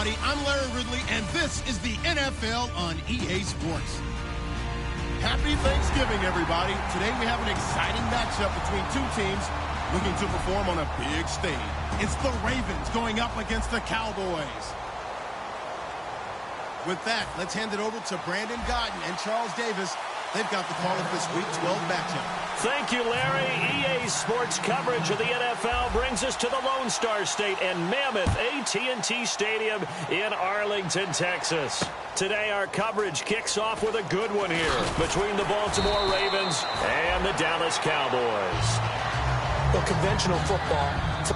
everybody. I'm Larry Ridley, and this is the NFL on EA Sports. Happy Thanksgiving, everybody. Today we have an exciting matchup between two teams looking to perform on a big stage. It's the Ravens going up against the Cowboys. With that, let's hand it over to Brandon Godden and Charles Davis. They've got the call of this Week 12 matchup. Thank you, Larry. EA Sports coverage of the NFL brings us to the Lone Star State and Mammoth AT&T Stadium in Arlington, Texas. Today, our coverage kicks off with a good one here between the Baltimore Ravens and the Dallas Cowboys. Well, conventional football.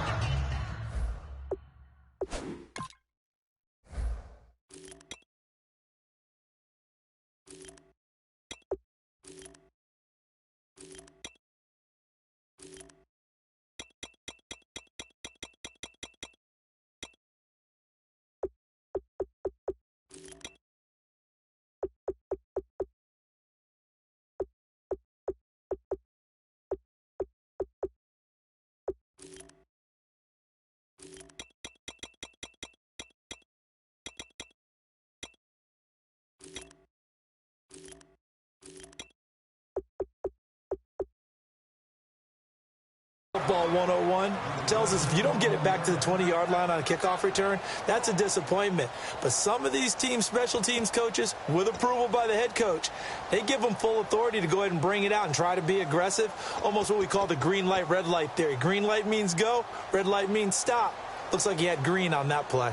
Football 101 tells us if you don't get it back to the 20-yard line on a kickoff return, that's a disappointment. But some of these teams, special teams coaches, with approval by the head coach, they give them full authority to go ahead and bring it out and try to be aggressive, almost what we call the green light, red light theory. Green light means go, red light means stop. Looks like he had green on that play.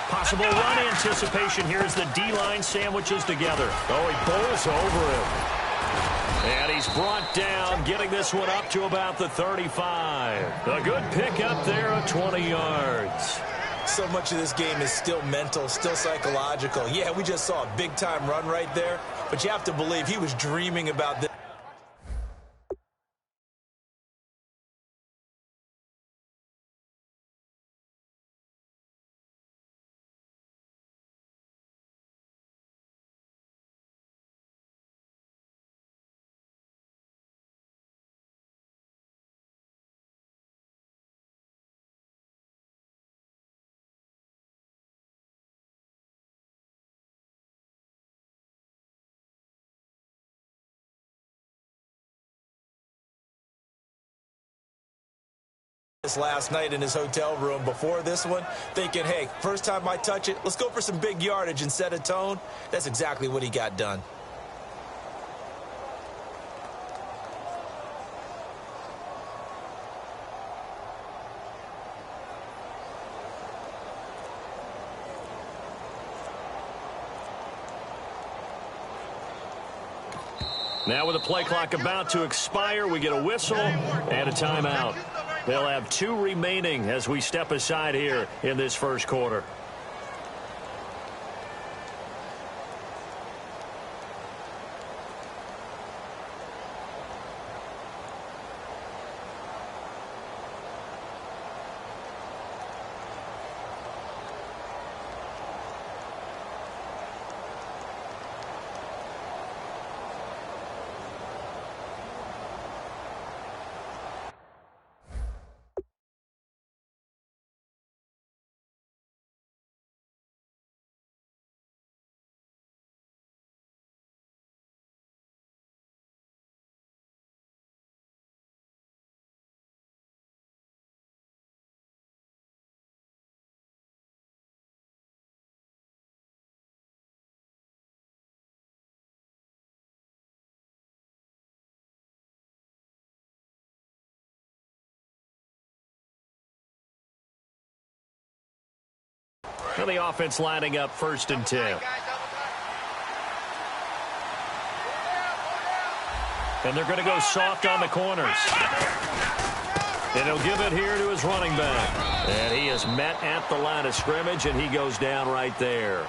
Possible run anticipation here as the D-line sandwiches together. Oh, he bowls over him. And he's brought down, getting this one up to about the 35. A good pickup there of 20 yards. So much of this game is still mental, still psychological. Yeah, we just saw a big-time run right there, but you have to believe he was dreaming about this. Last night in his hotel room before this one, thinking, hey, first time I touch it, let's go for some big yardage and set a tone. That's exactly what he got done. Now with the play clock about to expire, we get a whistle and a timeout. They'll have 2 remaining as we step aside here in this first quarter. Now the offense lining up 1st and 10. And they're going to go soft on the corners. And he'll give it here to his running back. And he is met at the line of scrimmage, and he goes down right there.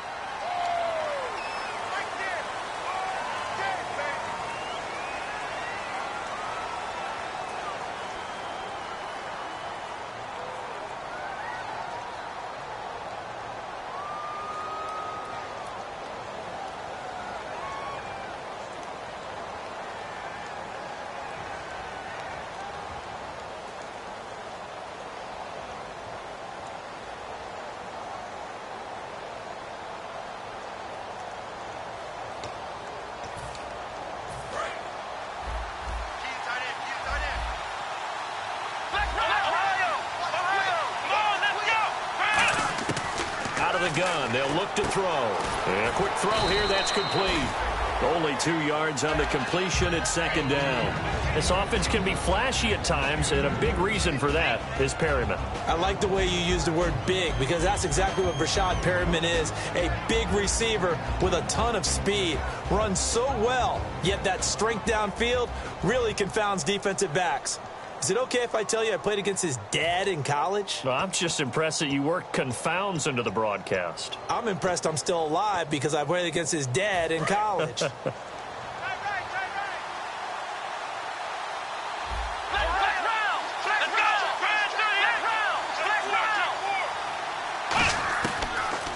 the gun. They'll look to throw. And a quick throw here. That's complete. Only 2 yards on the completion at second down. This offense can be flashy at times, and a big reason for that is Perryman. I like the way you use the word big, because that's exactly what Brashad Perryman is. A big receiver with a ton of speed. Runs so well, yet that strength downfield really confounds defensive backs. Is it okay if I tell you I played against his dad in college? No, I'm just impressed that you worked confounds into the broadcast. I'm impressed I'm still alive because I played against his dad in college.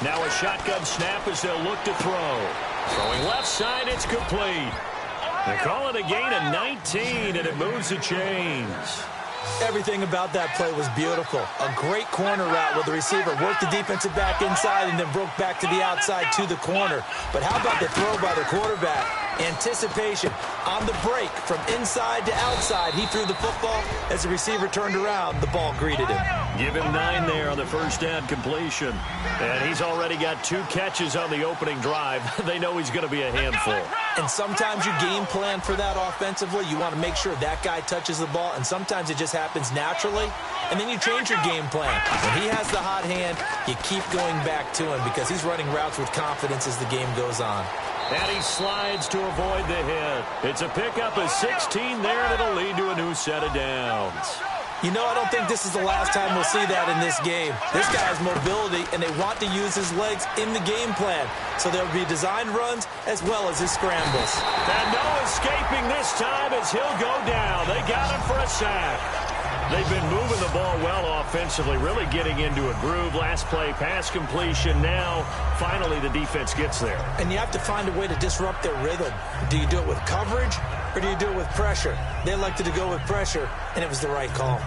Now a shotgun snap as they'll look to throw. Throwing left side, it's complete. They call it a gain of 19, and it moves the chains. Everything about that play was beautiful. A great corner route where the receiver worked the defensive back inside and then broke back to the outside to the corner. But how about the throw by the quarterback? Anticipation on the break from inside to outside. He threw the football. As the receiver turned around, the ball greeted him. Give him 9 there on the first down completion. And he's already got 2 catches on the opening drive. They know he's going to be a handful. And sometimes you game plan for that offensively. You want to make sure that guy touches the ball, and sometimes it just happens naturally, and then you change your game plan. When he has the hot hand, you keep going back to him because he's running routes with confidence as the game goes on. And he slides to avoid the hit. It's a pickup of 16 there, and it'll lead to a new set of downs. You know, I don't think this is the last time we'll see that in this game. This guy has mobility, and they want to use his legs in the game plan. So there'll be designed runs as well as his scrambles. And no escaping this time as he'll go down. They got him for a sack. They've been moving the ball well offensively, really getting into a groove. Last play, pass completion. Now, finally, the defense gets there. And you have to find a way to disrupt their rhythm. Do you do it with coverage, or do you do it with pressure? They elected to go with pressure, and it was the right call.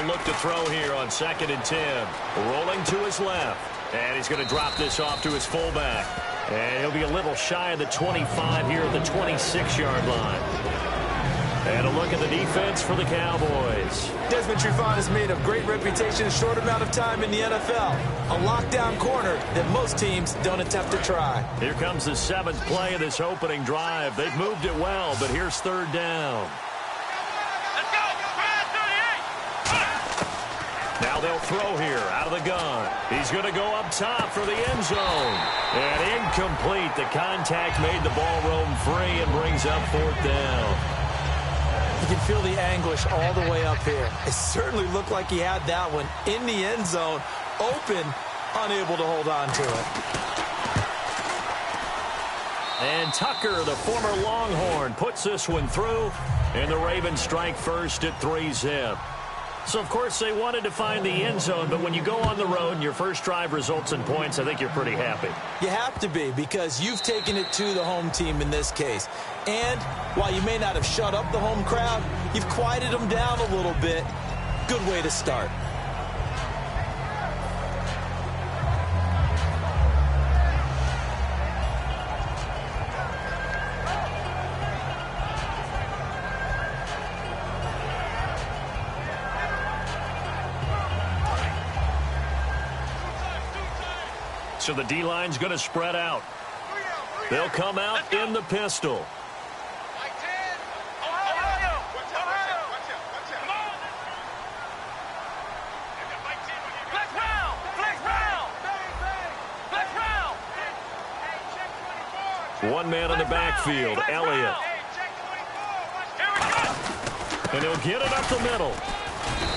Look to throw here on 2nd and 10. Rolling to his left. And he's going to drop this off to his fullback. And he'll be a little shy of the 25 here at the 26-yard line. And a look at the defense for the Cowboys. Desmond Trufant has made a great reputation in a short amount of time in the NFL. A lockdown corner that most teams don't attempt to try. Here comes the 7th play of this opening drive. They've moved it well, but here's 3rd down. Now they'll throw here out of the gun. He's going to go up top for the end zone. And incomplete. The contact made the ball roam free and brings up 4th down. You can feel the anguish all the way up here. It certainly looked like he had that one in the end zone, open, unable to hold on to it. And Tucker, the former Longhorn, puts this one through. And the Ravens strike first at 3-zip. So, of course, they wanted to find the end zone, but when you go on the road and your first drive results in points, I think you're pretty happy. You have to be, because you've taken it to the home team in this case. And while you may not have shut up the home crowd, you've quieted them down a little bit. Good way to start. So the D-line's going to spread out. They'll come out in the pistol. One man in the backfield, Elliott. And he'll get it up the middle.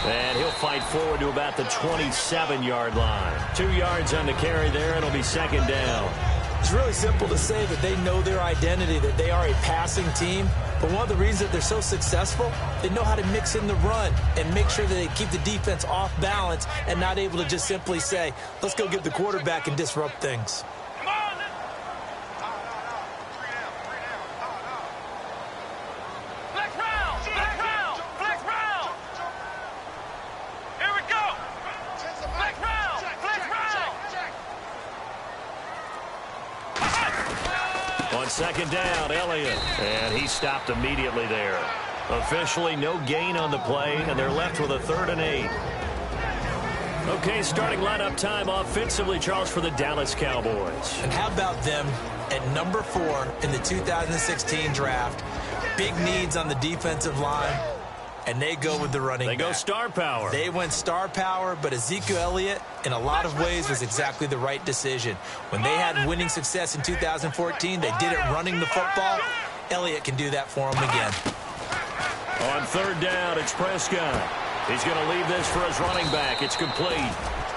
And he'll fight forward to about the 27-yard line. 2 yards on the carry there, and it'll be 2nd down. It's really simple to say that they know their identity, that they are a passing team. But one of the reasons that they're so successful, they know how to mix in the run and make sure that they keep the defense off balance and not able to just simply say, let's go get the quarterback and disrupt things. On second down, Elliott. And he stopped immediately there. Officially no gain on the play, and they're left with a 3rd and 8. Okay, starting lineup time offensively, Charles, for the Dallas Cowboys. And how about them at number 4 in the 2016 draft? Big needs on the defensive line, and they go with the running back. They go star power. They went star power, but Ezekiel Elliott, in a lot of ways, was exactly the right decision. When they had winning success in 2014, they did it running the football. Elliott can do that for them again. On 3rd down, it's Prescott. He's going to leave this for his running back. It's complete.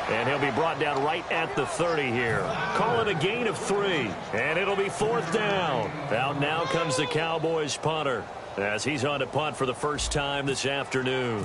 And he'll be brought down right at the 30 here. Call it a gain of 3. And it'll be 4th down. Out now comes the Cowboys punter, as he's on to punt for the first time this afternoon.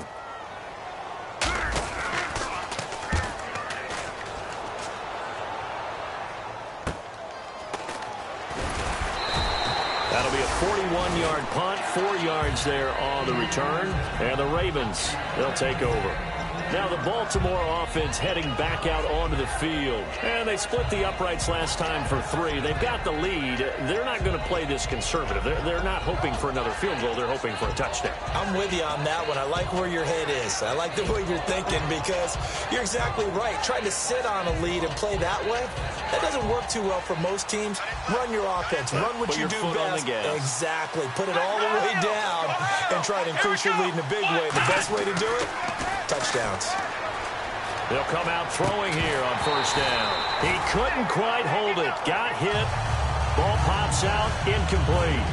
That'll be a 41-yard punt, 4 yards there on the return. And the Ravens, they'll take over. Now the Baltimore offense heading back out onto the field. And they split the uprights last time for 3. They've got the lead. They're not going to play this conservative. They're not hoping for another field goal. They're hoping for a touchdown. I'm with you on that one. I like where your head is. I like the way you're thinking, because you're exactly right. Trying to sit on a lead and play that way, that doesn't work too well for most teams. Run your offense. Run what you do best. Exactly. Put it all the way down and try to increase your lead in a big way. The best way to do it? Touchdowns. They'll come out throwing here on 1st down. He couldn't quite hold it. Got hit. Ball pops out. Incomplete.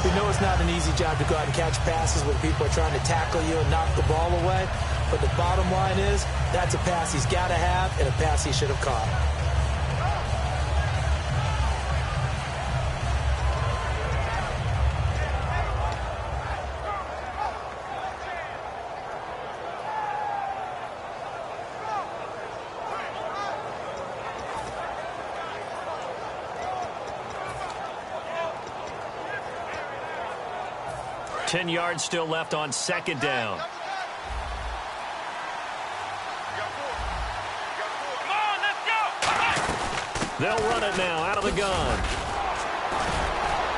We know it's not an easy job to go out and catch passes when people are trying to tackle you and knock the ball away. But the bottom line is, that's a pass he's got to have and a pass he should have caught. Ten yards still left on 2nd down. They'll run it now out of the gun.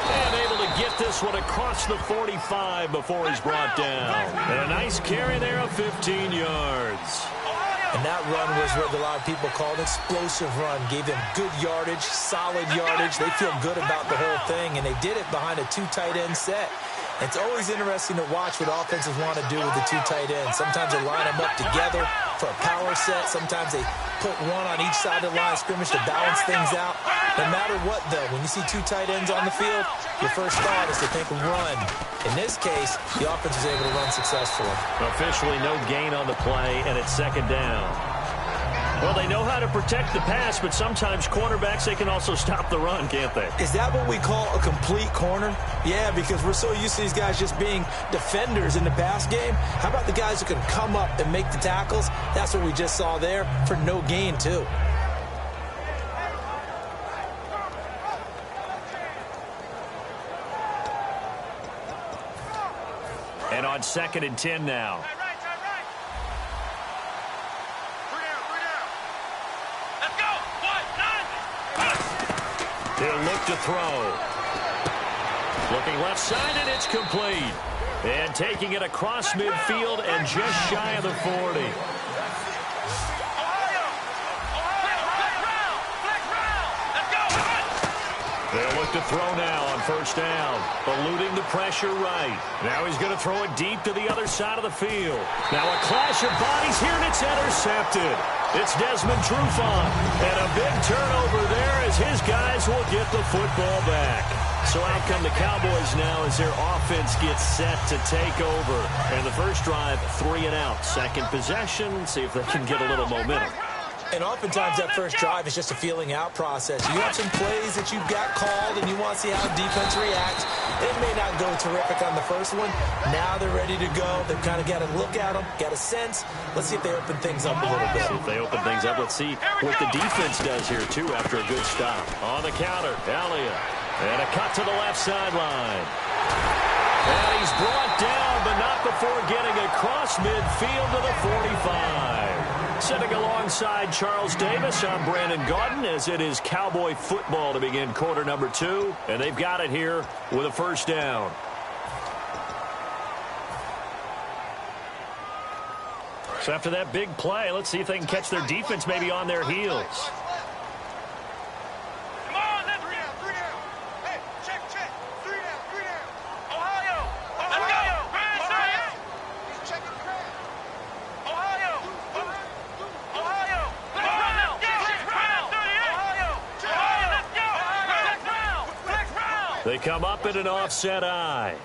And able to get this one across the 45 before he's brought down. And a nice carry there of 15 yards. And that run was what a lot of people call an explosive run. Gave them good yardage, solid yardage. They feel good about the whole thing, and they did it behind a 2 tight end set. It's always interesting to watch what offenses want to do with the 2 tight ends. Sometimes they line them up together for a power set. Sometimes they put one on each side of the line of scrimmage to balance things out. No matter what, though, when you see 2 tight ends on the field, your first thought is to think run. In this case, the offense was able to run successfully. Officially no gain on the play, and it's 2nd down. Well, they know how to protect the pass, but sometimes cornerbacks, they can also stop the run, can't they? Is that what we call a complete corner? Yeah, because we're so used to these guys just being defenders in the pass game. How about the guys who can come up and make the tackles? That's what we just saw there for no gain, too. And on 2nd and 10 now. He'll look to throw. Looking left side, and it's complete. And taking it across midfield and just shy of the 40. They'll look to throw now on 1st down. Eluding the pressure right. Now he's going to throw it deep to the other side of the field. Now a clash of bodies here, and it's intercepted. It's Desmond Trufant. And a big turnover there as his guys will get the football back. So out come the Cowboys now as their offense gets set to take over. And the first drive, 3 and out. Second possession, see if they can get a little momentum. And oftentimes that first drive is just a feeling out process. You have some plays that you've got called and you want to see how defense reacts. It may not go terrific on the first one. Now they're ready to go. They've kind of got to look at them, got a sense. Let's see if they open things up a little bit. See if they open things up. Let's see what the defense does here, too, after a good stop. On the counter, Elliott. And a cut to the left sideline. And he's brought down, but not before getting across midfield to the 45. Sitting alongside Charles Davis, I'm Brandon Gaudin, as it is Cowboy football to begin quarter number 2, and they've got it here with a first down. So after that big play, let's see if they can catch their defense maybe on their heels. They come up in an offset eye.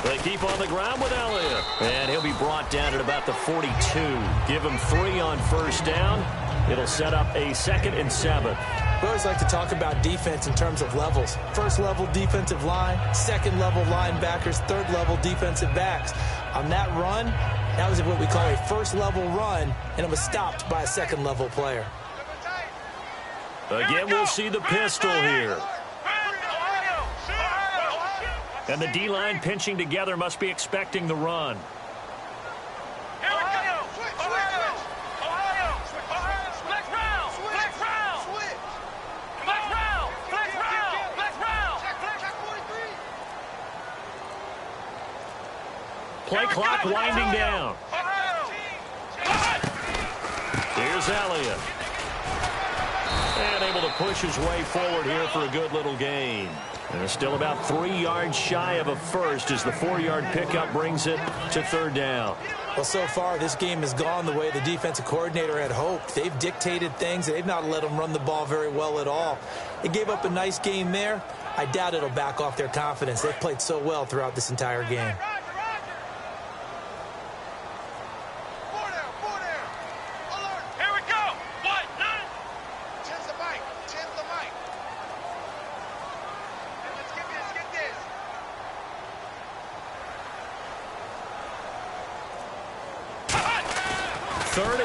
They keep on the ground with Elliott. And he'll be brought down at about the 42. Give him 3 on first down. It'll set up a 2nd and 7. We always like to talk about defense in terms of levels. First level defensive line, second level linebackers, third level defensive backs. On that run, that was what we call a first level run, and it was stopped by a second level player. Again, we'll see the pistol here. And the D-line pinching together must be expecting the run. Play clock winding down. Here's Elliott. And able to push his way forward here for a good little gain. And still about 3 yards shy of a first as the 4-yard pickup brings it to 3rd down. Well, so far, this game has gone the way the defensive coordinator had hoped. They've dictated things. They've not let them run the ball very well at all. They gave up a nice game there. I doubt it'll back off their confidence. They've played so well throughout this entire game.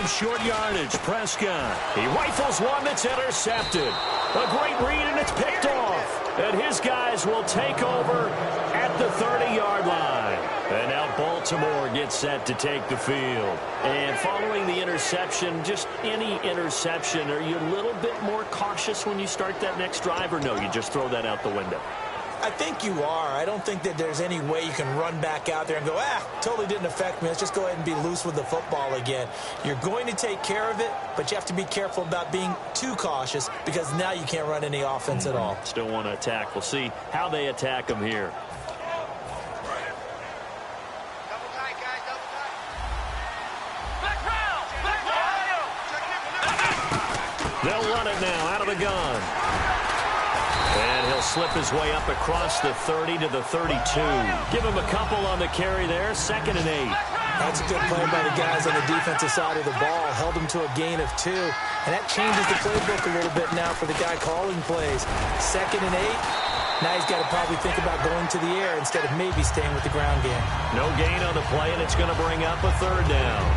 Short yardage, Prescott. He rifles one that's intercepted. A great read, and it's picked off. And his guys will take over at the 30-yard line. And now Baltimore gets set to take the field. And following the interception, just any interception, are you a little bit more cautious when you start that next drive, or no, you just throw that out the window? I think you are. I don't think that there's any way you can run back out there and go, totally didn't affect me. Let's just go ahead and be loose with the football again. You're going to take care of it, but you have to be careful about being too cautious because now you can't run any offense at all. Still want to attack. We'll see how they attack them here. They'll run it now out of the gun. And he'll slip his way up across the 30 to the 32. Give him a couple on the carry there. 2nd and 8. That's a good play by the guys on the defensive side of the ball. Held him to a gain of 2. And that changes the playbook a little bit now for the guy calling plays. 2nd and 8. Now he's got to probably think about going to the air instead of maybe staying with the ground game. No gain on the play, and it's going to bring up a 3rd down.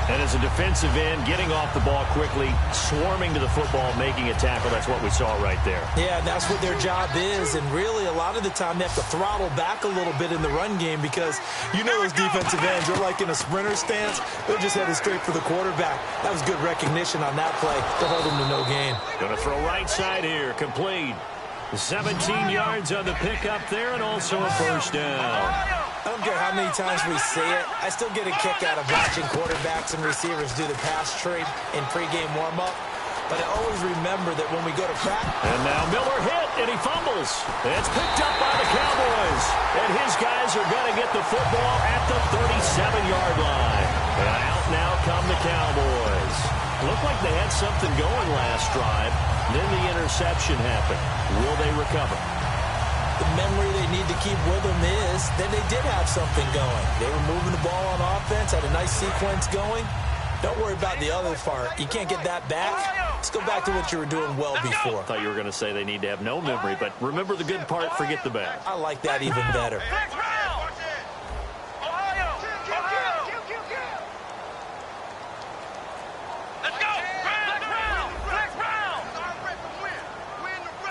And as a defensive end, getting off the ball quickly, swarming to the football, making a tackle, that's what we saw right there. Yeah, that's what their job is. And really, a lot of the time, they have to throttle back a little bit in the run game because you know those defensive ends, they're like in a sprinter stance. They're just headed straight for the quarterback. That was good recognition on that play to hold them to no gain. Going to throw right side here, complete. 17 yards on the pickup there, and also a first down. I don't care how many times we say it. I still get a kick out of watching quarterbacks and receivers do the pass trade in pregame warm-up. But I always remember that when we go to practice. And now Miller hit, and he fumbles. It's picked up by the Cowboys. And his guys are going to get the football at the 37-yard line. And out now come the Cowboys. Looked like they had something going last drive. Then the interception happened. Will they recover? The memory they need to keep with them is that they did have something going. They were moving the ball on offense, had a nice sequence going. Don't worry about the other part. You can't get that back. Let's go back to what you were doing well before. I thought you were going to say they need to have no memory, but remember the good part, forget the bad. I like that even better.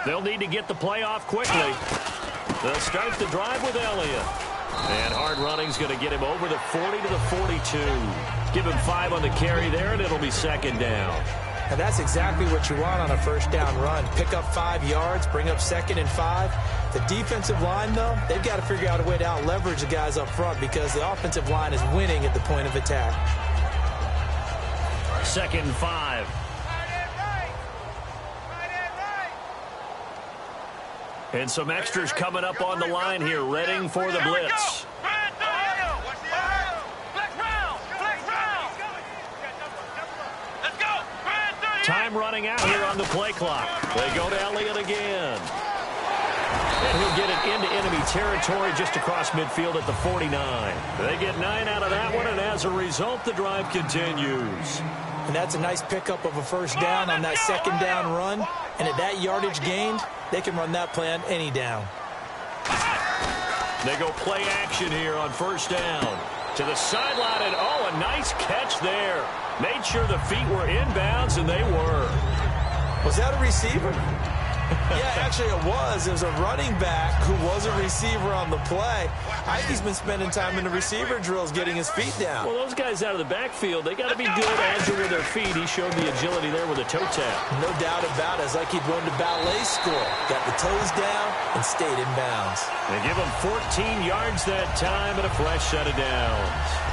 They'll need to get the play off quickly. They'll start the drive with Elliott. And hard running's going to get him over the 40 to the 42. Give him 5 on the carry there, and it'll be second down. And that's exactly what you want on a first down run. Pick up 5 yards, bring up 2nd and 5. The defensive line, though, they've got to figure out a way to out-leverage the guys up front because the offensive line is winning at the point of attack. 2nd and 5. And some extras coming up on the line here, readying for the blitz. Time running out here on the play clock. They go to Elliott again. And he'll get it into enemy territory just across midfield at the 49. They get 9 out of that one, and as a result, the drive continues. And that's a nice pickup of a first down on that second down run. And at that yardage gained, they can run that play on any down. They go play action here on first down. To the sideline, and oh, a nice catch there. Made sure the feet were inbounds, and they were. Was that a receiver? Yeah, actually it was. It was a running back who was a receiver on the play. I think he's been spending time in the receiver drills getting his feet down. Well, those guys out of the backfield, they got to be good, agile with their feet. He showed the agility there with a toe tap. No doubt about it. It's like he'd run to ballet school. Got the toes down and stayed in bounds. They give him 14 yards that time and a fresh set of downs.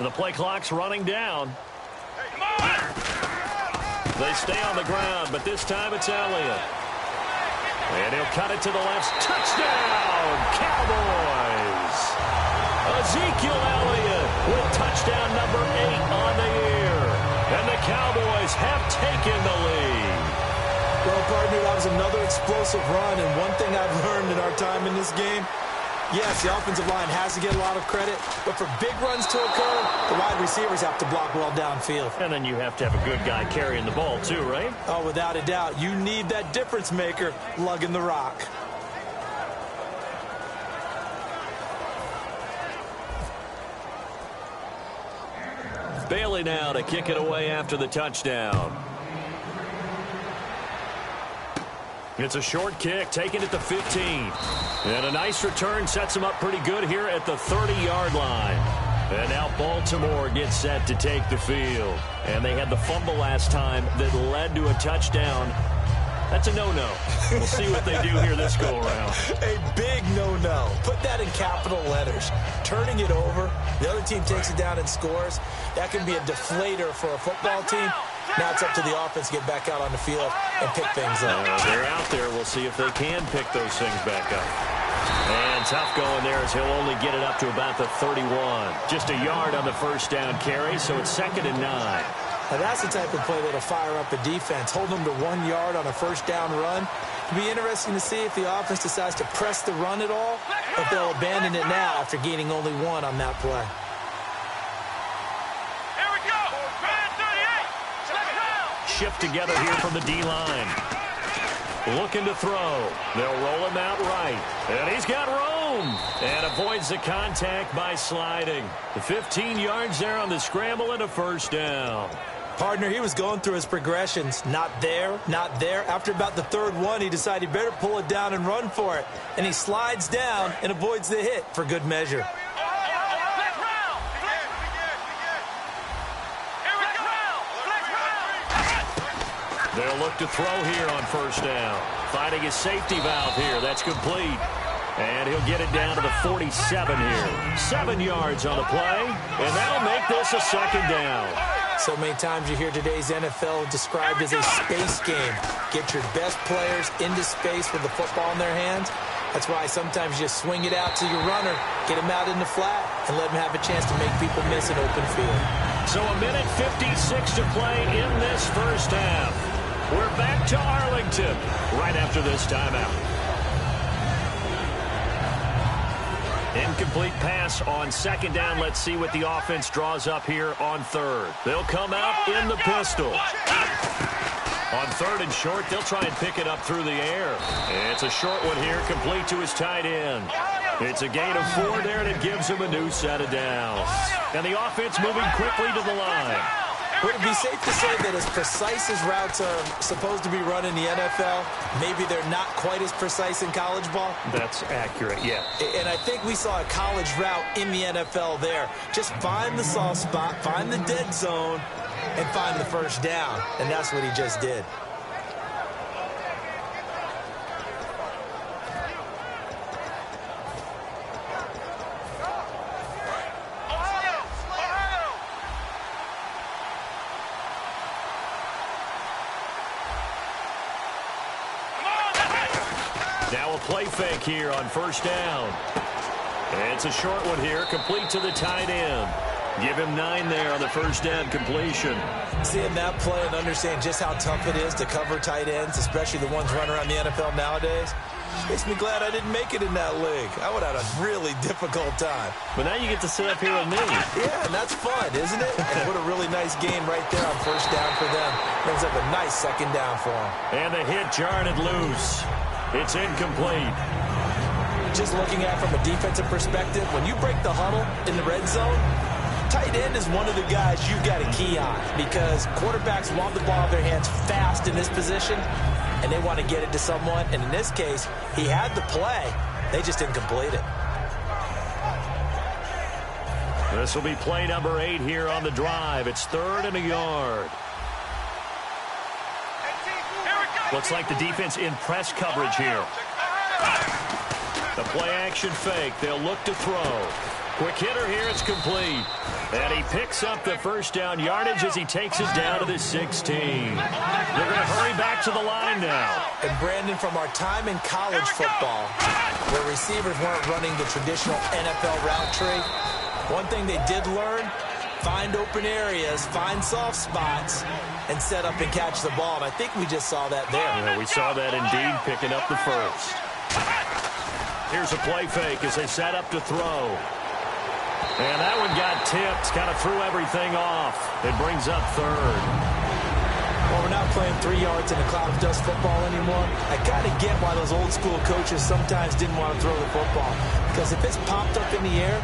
The play clock's running down. They stay on the ground, but this time it's Elliott. And he'll cut it to the left. Touchdown, Cowboys! Ezekiel Elliott with touchdown number 8 on the year. And the Cowboys have taken the lead. Well, partner, that was another explosive run, and one thing I've learned in our time in this game, yes, the offensive line has to get a lot of credit, but for big runs to occur, the wide receivers have to block well downfield. And then you have to have a good guy carrying the ball too, right? Oh, without a doubt. You need that difference maker lugging the rock. Bailey now to kick it away after the touchdown. It's a short kick, taken at the 15. And a nice return sets him up pretty good here at the 30-yard line. And now Baltimore gets set to take the field. And they had the fumble last time that led to a touchdown. That's a no-no. We'll see what they do here this go-around. A big no-no. Put that in capital letters. Turning it over, the other team takes it down and scores. That can be a deflator for a football team. Now it's up to the offense to get back out on the field and pick things up. They're out there. We'll see if they can pick those things back up. And tough going there as he'll only get it up to about the 31. Just a yard on the first down carry, so it's 2nd and 9. Now that's the type of play that'll fire up a defense. Hold them to 1 yard on a first down run. It'll be interesting to see if the offense decides to press the run at all, or if they'll abandon it now after gaining only 1 on that play. Shift together here from the D-line. Looking to throw. They'll roll him out right. And he's got room. And avoids the contact by sliding. The 15 yards there on the scramble and a first down. Partner, he was going through his progressions. Not there, not there. After about the 3rd one, he decided he better pull it down and run for it. And he slides down and avoids the hit for good measure. They'll look to throw here on first down. Finding his safety valve here. That's complete. And he'll get it down to the 47 here. 7 yards on the play. And that'll make this a 2nd down. So many times you hear today's NFL described as a space game. Get your best players into space with the football in their hands. That's why sometimes you just swing it out to your runner, get him out in the flat, and let him have a chance to make people miss an open field. So a minute 56 to play in this first half. We're back to Arlington right after this timeout. Incomplete pass on second down. Let's see what the offense draws up here on third. They'll come out in the pistol. On third and short, they'll try and pick it up through the air. It's a short one here, complete to his tight end. It's a gain of 4 there, and it gives him a new set of downs. And the offense moving quickly to the line. Would it be safe to say that as precise as routes are supposed to be run in the NFL, maybe they're not quite as precise in college ball? That's accurate, yeah. And I think we saw a college route in the NFL there. Just find the soft spot, find the dead zone, and find the first down. And that's what he just did. Now a play fake here on first down. It's a short one here, complete to the tight end. Give him 9 there on the first down completion. Seeing that play and understand just how tough it is to cover tight ends, especially the ones running around the NFL nowadays, makes me glad I didn't make it in that league. I would have had a really difficult time. But now you get to sit up here with me. Yeah, and that's fun, isn't it? And what a really nice game right there on first down for them. Brings up a nice second down for them. And the hit jarred it loose. It's incomplete. Just looking at it from a defensive perspective, when you break the huddle in the red zone, tight end is one of the guys you've got to key on because quarterbacks want the ball in their hands fast in this position, and they want to get it to someone. And in this case, he had the play. They just didn't complete it. This will be play number 8 here on the drive. It's 3rd and a yard. Looks like the defense in press coverage here. The play action fake. They'll look to throw. Quick hitter here. It's complete. And he picks up the first down yardage as he takes it down to the 16. They're going to hurry back to the line now. And Brandon, from our time in college football, where receivers weren't running the traditional NFL route tree, one thing they did learn, find open areas, find soft spots, and set up and catch the ball. And I think we just saw that there. Yeah, we saw that indeed, picking up the first. Here's a play fake as they set up to throw. And that one got tipped, kind of threw everything off. It brings up 3rd. Well, we're not playing 3 yards in a cloud of dust football anymore. I got to get why those old school coaches sometimes didn't want to throw the football. Because if it's popped up in the air,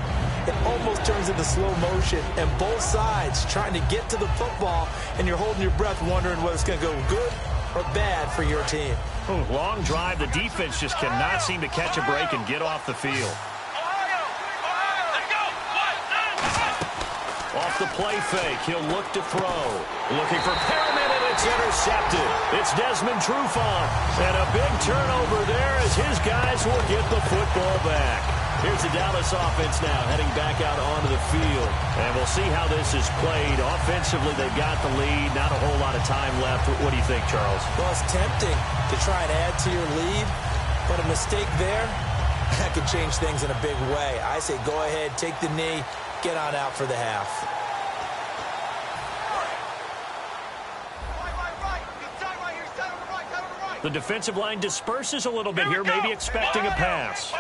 it almost turns into slow motion. And both sides trying to get to the football, and you're holding your breath wondering whether it's going to go good or bad for your team. Ooh, long drive. The defense just cannot seem to catch a break and get off the field. Off the play fake, he'll look to throw. Looking for Perriman, and it's intercepted. It's Desmond Trufant. And a big turnover there as his guys will get the football back. Here's the Dallas offense now heading back out onto the field. And we'll see how this is played. Offensively, they've got the lead. Not a whole lot of time left. What do you think, Charles? Well, it's tempting to try and add to your lead, but a mistake there, that could change things in a big way. I say go ahead, take the knee, get on out for the half. The defensive line disperses a little bit here, maybe expecting a pass.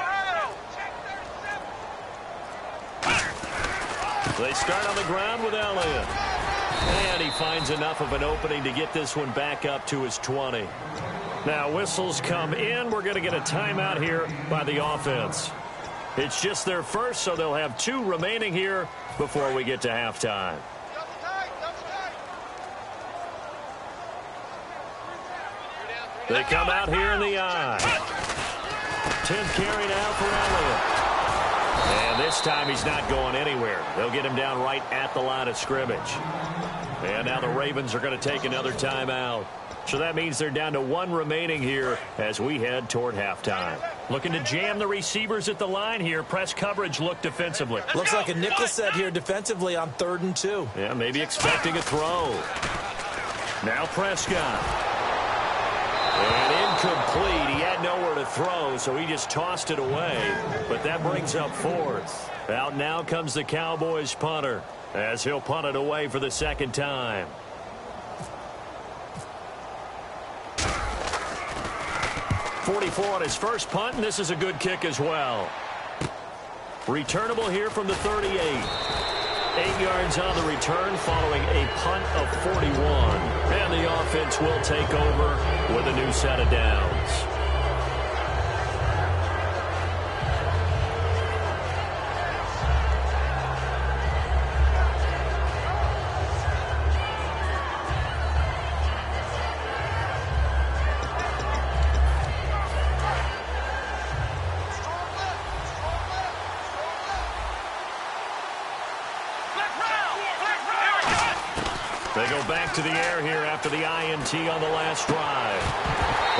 They start on the ground with Elliott. And he finds enough of an opening to get this one back up to his 20. Now whistles come in. We're going to get a timeout here by the offense. It's just their first, so they'll have 2 remaining here before we get to halftime. They come out here in the eye. 10th carry now for Elliott. And this time he's not going anywhere. They'll get him down right at the line of scrimmage. And now the Ravens are going to take another timeout. So that means they're down to 1 remaining here as we head toward halftime. Looking to jam the receivers at the line here. Press coverage look defensively. Looks like a nickel set here defensively on 3rd and 2. Yeah, maybe expecting a throw. Now Prescott. And incomplete. He had nowhere to throw, so he just tossed it away. But that brings up 4th. Out now comes the Cowboys punter as he'll punt it away for the 2nd time. .44 on his first punt, and this is a good kick as well. Returnable here from the 38. 8 yards on the return following a punt of 41. And the offense will take over with a new set of downs. They go back to the air here after the INT on the last drive.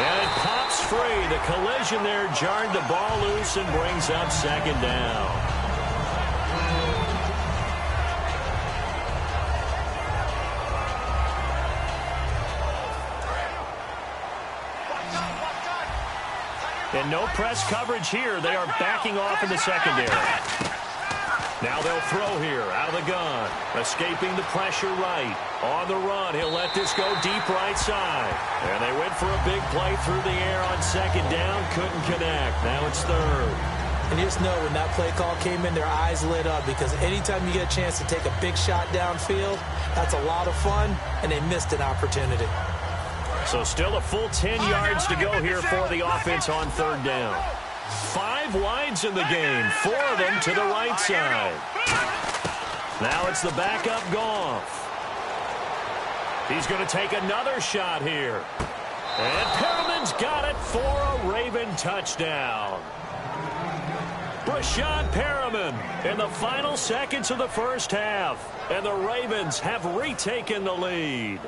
And it pops free. The collision there jarred the ball loose and brings up second down. And no press coverage here. They are backing off in the secondary. Now they'll throw here out of the gun. Escaping the pressure right. On the run, he'll let this go deep right side. And they went for a big play through the air on second down. Couldn't connect. Now it's third. And just know when that play call came in, their eyes lit up because anytime you get a chance to take a big shot downfield, that's a lot of fun, and they missed an opportunity. So still a full 10 yards to go here for the offense on third down. 5 wides in the game, 4 of them to the right side. Now it's the backup Goff. He's going to take another shot here. And Perriman's got it for a Raven touchdown. Brashad Perriman in the final seconds of the first half. And the Ravens have retaken the lead.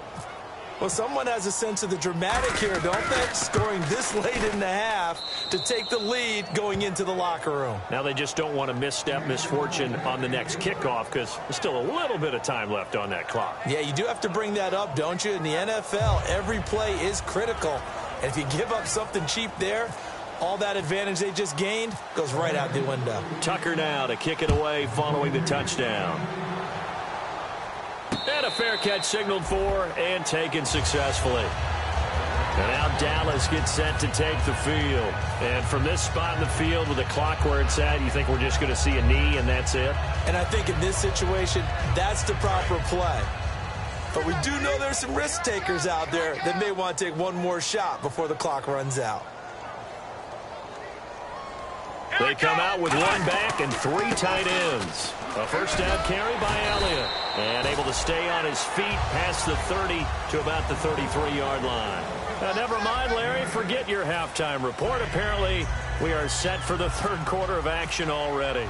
Well, someone has a sense of the dramatic here, don't they? Scoring this late in the half to take the lead going into the locker room. Now they just don't want to misstep misfortune on the next kickoff because there's still a little bit of time left on that clock. Yeah, you do have to bring that up, don't you? In the NFL, every play is critical. And if you give up something cheap there, all that advantage they just gained goes right out the window. Tucker now to kick it away following the touchdown. And a fair catch signaled for and taken successfully. And now Dallas gets set to take the field. And from this spot in the field with the clock where it's at, you think we're just going to see a knee and that's it? And I think in this situation, that's the proper play. But we do know there's some risk takers out there that may want to take one more shot before the clock runs out. They come out with 1 back and 3 tight ends. A first down carry by Elliott. And able to stay on his feet past the 30 to about the 33-yard line. Now, never mind, Larry. Forget your halftime report. Apparently, we are set for the third quarter of action already.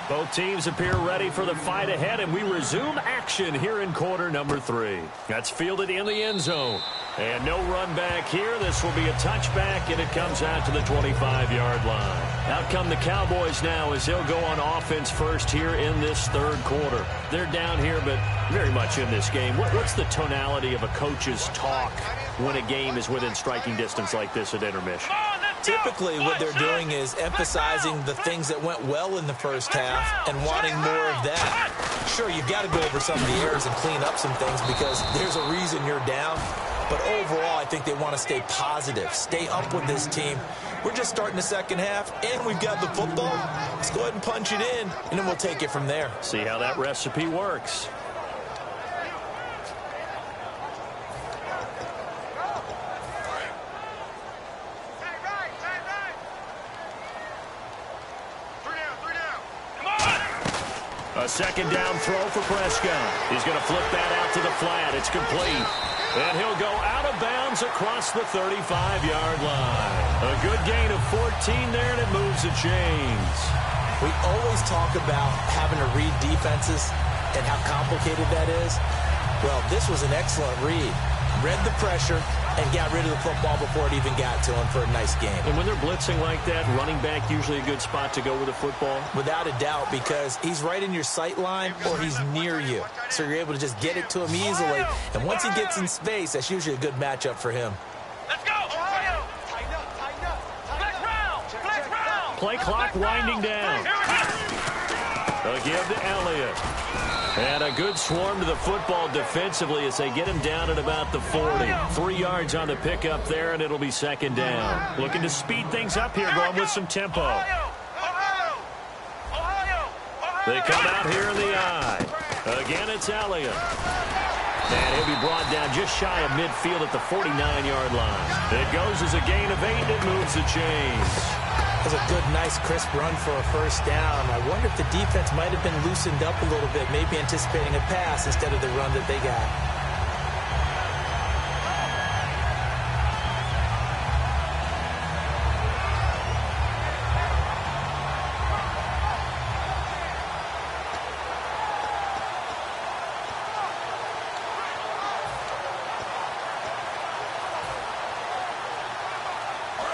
Both teams appear ready for the fight ahead, and we resume action here in quarter number 3. That's fielded in the end zone. And no run back here. This will be a touchback, and it comes out to the 25-yard line. Out come the Cowboys now as they'll go on offense first here in this third quarter. They're down here, but very much in this game. What's the tonality of a coach's talk when a game is within striking distance like this at intermission? Typically, what they're doing is emphasizing the things that went well in the first half and wanting more of that. Sure, you've got to go over some of the errors and clean up some things because there's a reason you're down. But overall, I think they want to stay positive, stay up with this team. We're just starting the second half, and we've got the football. Let's go ahead and punch it in, and then we'll take it from there. See how that recipe works. A second down throw for Prescott. He's going to flip that out to the flat. It's complete. And he'll go out of bounds across the 35-yard line. A good gain of 14 there, and it moves the chains. We always talk about having to read defenses and how complicated that is. Well, this was an excellent read. Read the pressure and got rid of the football before it even got to him for a nice game. And when they're blitzing like that, running back usually a good spot to go with the football? Without a doubt, because he's right in your sight line or he's near you. So you're able to just get it to him easily. And once he gets in space, that's usually a good matchup for him. Let's go! Flex round! Play clock winding down. They'll give to Elliott. And a good swarm to the football defensively as they get him down at about the 40. 3 yards on the pickup there, and it'll be second down. Looking to speed things up here, going with some tempo. They come out here in the I. Again, it's Elliott. And he'll be brought down just shy of midfield at the 49-yard line. It goes as a gain of 8, and it moves the chains. That was a good, nice, crisp run for a first down. I wonder if the defense might have been loosened up a little bit, maybe anticipating a pass instead of the run that they got.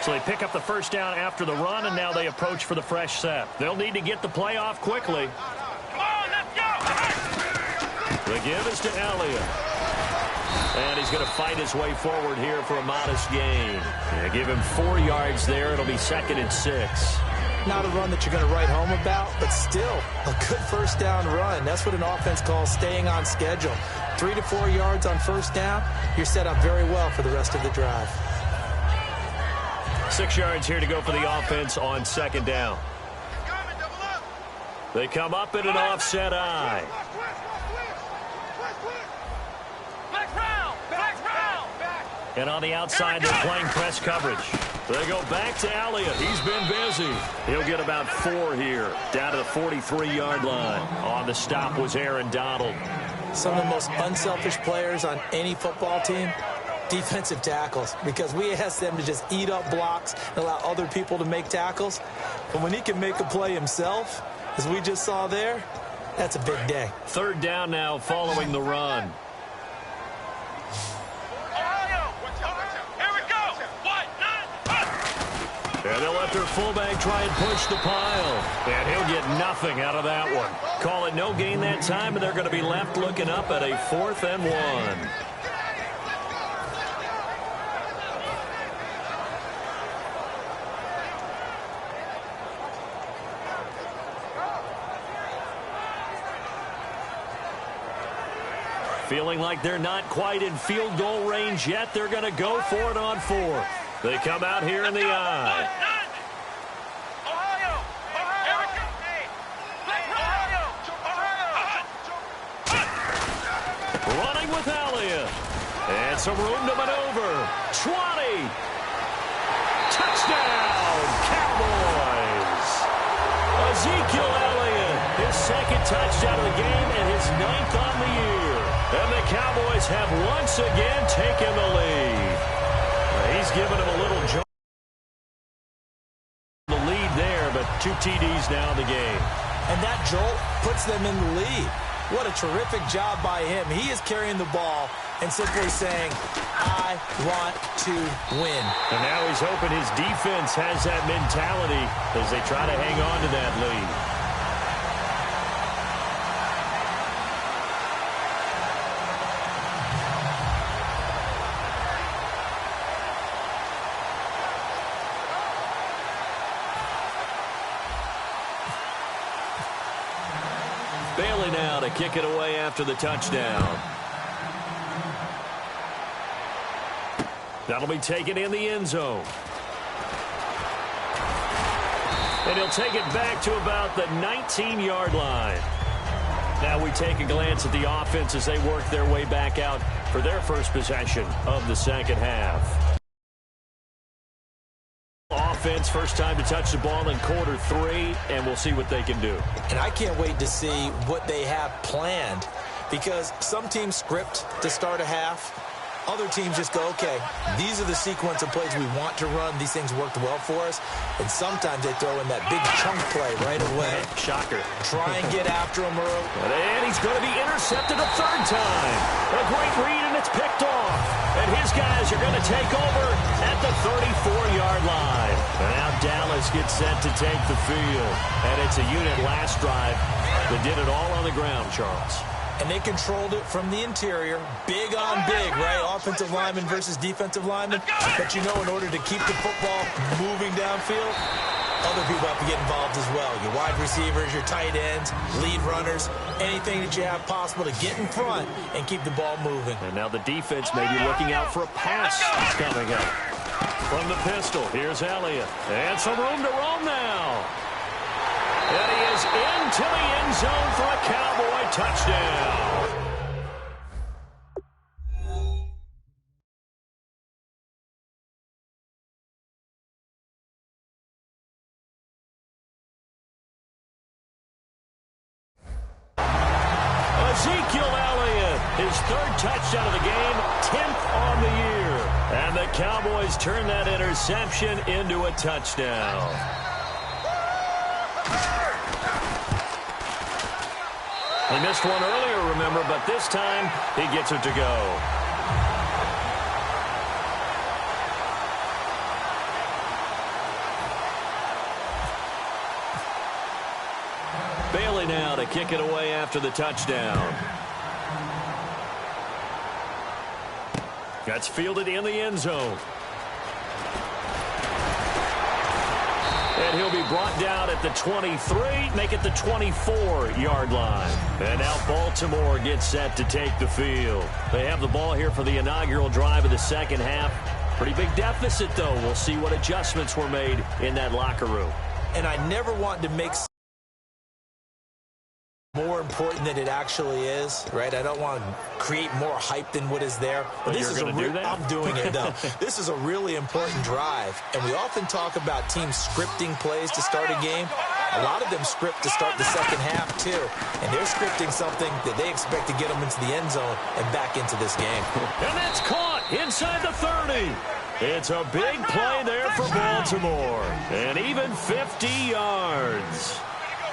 So they pick up the first down after the run, and now they approach for the fresh set. They'll need to get the play off quickly. Come on, let's go. The give is to Elliott. And he's going to fight his way forward here for a modest gain. Yeah, give him 4 yards there. It'll be 2nd and 6. Not a run that you're going to write home about, but still a good first down run. That's what an offense calls staying on schedule. 3 to 4 yards on first down, you're set up very well for the rest of the drive. 6 yards here to go for the offense on 2nd down. They come up in an offset I. And on the outside, they're playing press coverage. They go back to Elliott. He's been busy. He'll get about 4 here, down to the 43-yard line. On the stop was Aaron Donald. Some of the most unselfish players on any football team, defensive tackles, because we ask them to just eat up blocks and allow other people to make tackles. But when he can make a play himself, as we just saw there, that's a big day. 3rd down now following the run. And they'll let their fullback try and push the pile. And he'll get nothing out of that one. Call it no gain that time, and they're going to be left looking up at a 4th and 1. Feeling like they're not quite in field goal range yet. They're going to go for it on 4th. They come out here in the I. Running with Elliott. And some room to maneuver. 20. Touchdown, Cowboys. Ezekiel Elliott, his 2nd touchdown of the game and his 9th on the year. And the Cowboys have once again taken the lead. He's given him a little jump. The lead there, but 2 TDs now in the game. And that jolt puts them in the lead. What a terrific job by him. He is carrying the ball and simply saying, I want to win. And now he's hoping his defense has that mentality as they try to hang on to that lead. Bailey now to kick it away after the touchdown. That'll be taken in the end zone. And he'll take it back to about the 19-yard line. Now we take a glance at the offense as they work their way back out for their first possession of the 2nd half. Offense, first time to touch the ball in quarter 3, and we'll see what they can do. And I can't wait to see what they have planned, because some teams script to start a half. Other teams just go, okay, these are the sequence of plays we want to run. These things worked well for us. And sometimes they throw in that big chunk play right away. Shocker. Try and get after him early. And he's going to be intercepted a 3rd time. A great read, and it's picked off. And his guys are going to take over at the 34-yard line. And now Dallas gets set to take the field. And it's a unit last drive that did it all on the ground, Charles. And they controlled it from the interior. Big on big, right? Offensive lineman versus defensive lineman. But you know, in order to keep the football moving downfield, other people have to get involved as well. Your wide receivers, your tight ends, lead runners, anything that you have possible to get in front and keep the ball moving. And now the defense may be looking out for a pass that's coming up. From the pistol, here's Elliott. And some room to roam now. And he is into the end zone for a Cowboy touchdown. Ezekiel Elliott, his third touchdown of the game, 10th on the year. And the Cowboys turn that interception into a touchdown. He missed one earlier, remember, but this time he gets it to go. Bailey now to kick it away after the touchdown. That's fielded in the end zone. And he'll be brought down at the 23, make it the 24-yard line. And now Baltimore gets set to take the field. They have the ball here for the inaugural drive of the second half. Pretty big deficit, though. We'll see what adjustments were made in that locker room. And I never want to make more important than it actually is, right? I don't want to create more hype than what is there. But this is I'm doing it, though. This is a really important drive. And we often talk about teams scripting plays to start a game. A lot of them script to start the second half, too. And they're scripting something that they expect to get them into the end zone and back into this game. And that's caught inside the 30. It's a big play there for Baltimore. And even 50 yards.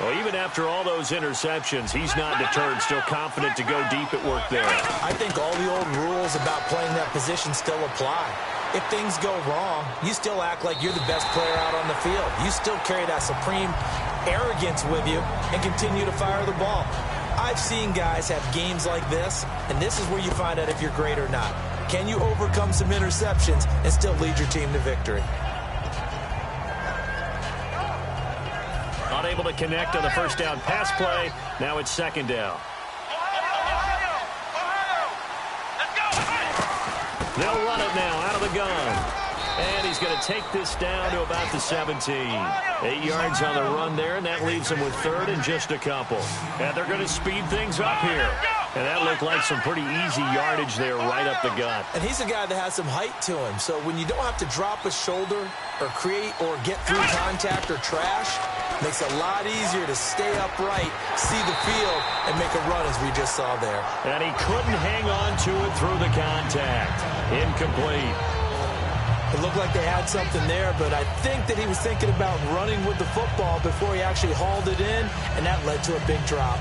Well, even after all those interceptions, he's not deterred, still confident to go deep at work there. I think all the old rules about playing that position still apply. If things go wrong, you still act like you're the best player out on the field. You still carry that supreme arrogance with you and continue to fire the ball. I've seen guys have games like this, and this is where you find out if you're great or not. Can you overcome some interceptions and still lead your team to victory? Able to connect on the first down pass play. Now it's second down. They'll run it now out of the gun. And he's going to take this down to about the 17. 8 yards on the run there, and that leaves him with third and just a couple. And they're going to speed things up here. And that looked like some pretty easy yardage there right up the gut. And he's a guy that has some height to him. So when you don't have to drop a shoulder or create or get through contact or trash, makes it a lot easier to stay upright, see the field, and make a run as we just saw there. And he couldn't hang on to it through the contact. Incomplete. It looked like they had something there, but I think that he was thinking about running with the football before he actually hauled it in, and that led to a big drop.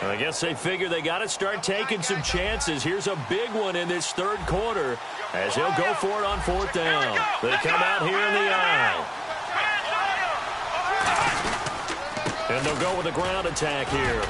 I guess they figure they got to start taking some chances. Here's a big one in this third quarter as he'll go for it on fourth down. They come out here in the eye. And they'll go with a ground attack here.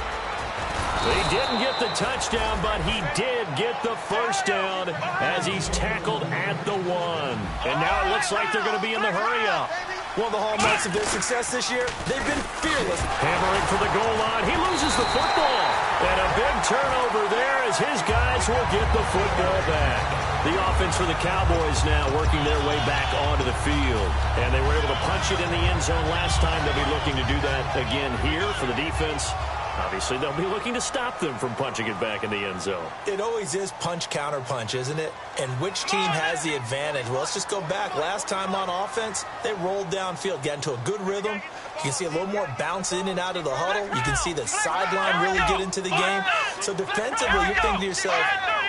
He didn't get the touchdown, but he did get the first down as he's tackled at the 1. And now it looks like they're going to be in the hurry-up. One of the hallmarks of their success this year, they've been fearless. Hammering for the goal line. He loses the football. And a big turnover there as his guys will get the football back. The offense for the Cowboys now working their way back onto the field. And they were able to punch it in the end zone last time. They'll be looking to do that again here for the defense. Obviously, they'll be looking to stop them from punching it back in the end zone. It always is punch, counter punch, isn't it? And which team has the advantage? Well, let's just go back. Last time on offense, they rolled downfield, got into a good rhythm. You can see a little more bounce in and out of the huddle. You can see the sideline really get into the game. So defensively, you're thinking to yourself,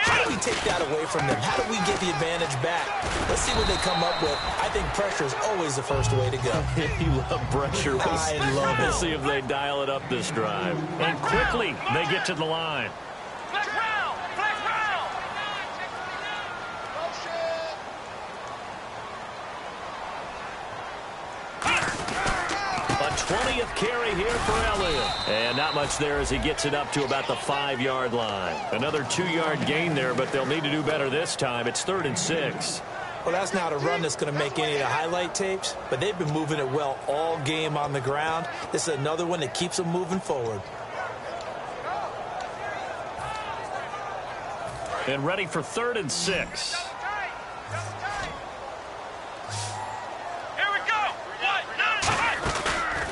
how do we take that away from them? How do we get the advantage back? Let's see what they come up with. I think pressure is always the first way to go. You love pressure. I love it. Let's see if they dial it up this drive. And quickly, they get to the line. A 20th carry here for Elliott. And not much there as he gets it up to about the 5-yard line. Another 2-yard gain there, but they'll need to do better this time. It's 3rd and 6. Well, that's not a run that's going to make any of the highlight tapes, but they've been moving it well all game on the ground. This is another one that keeps them moving forward. And ready for 3rd and 6. Here we go.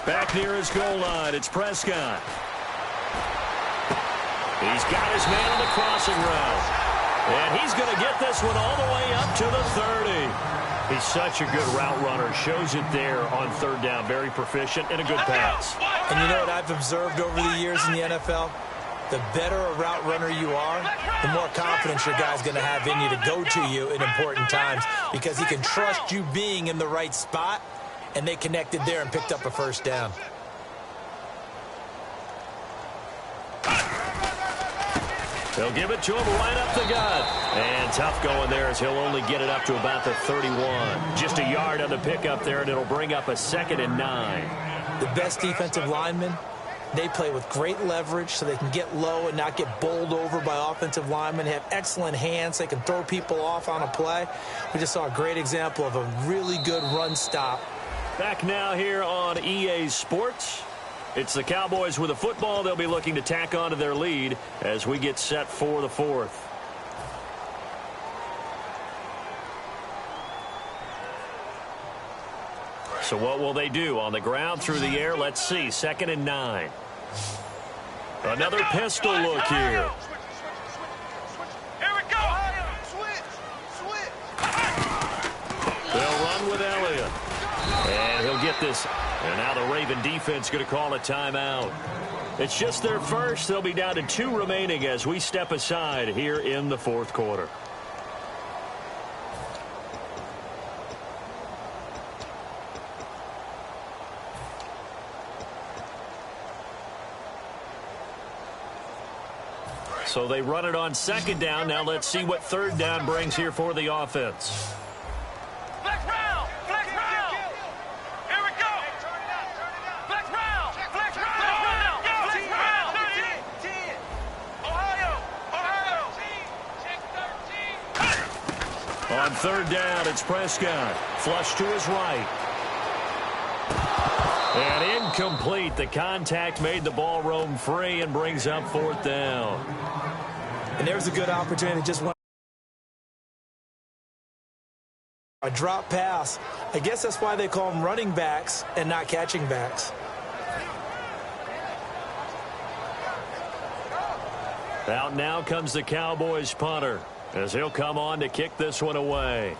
Back near his goal line, it's Prescott. He's got his man on the crossing route. And he's going to get this one all the way up to the 30. He's such a good route runner. Shows it there on 3rd down. Very proficient and a good pass. And you know what I've observed over the years in the NFL? The better a route runner you are, the more confidence your guy's going to have in you to go to you in important times because he can trust you being in the right spot, and they connected there and picked up a 1st down. They'll give it to him right up the gut. And tough going there as he'll only get it up to about the 31. Just a yard on the pickup there, and it'll bring up a 2nd and 9. The best defensive linemen, they play with great leverage so they can get low and not get bowled over by offensive linemen. They have excellent hands. They can throw people off on a play. We just saw a great example of a really good run stop. Back now here on EA Sports. It's the Cowboys with a football. They'll be looking to tack on to their lead as we get set for the 4th. So what will they do? On the ground, through the air, let's see. 2nd and 9. Another pistol look here. Here we go. They'll run with Elliott. And he'll get this. And now the Raven defense going to call a timeout. It's just their first. They'll be down to 2 remaining as we step aside here in the 4th quarter. So they run it on 2nd down. Now let's see what 3rd down brings here for the offense. Flex round. Flex round. Here we go. Flex round. Flex round. Flex round. 10. Ohio. Check 13. On 3rd down, it's Prescott. Flush to his right. And incomplete. The contact made the ball roam free and brings up 4th down. And there's a good opportunity. Just one. A drop pass. I guess that's why they call them running backs and not catching backs. Out now comes the Cowboys punter as he'll come on to kick this one away.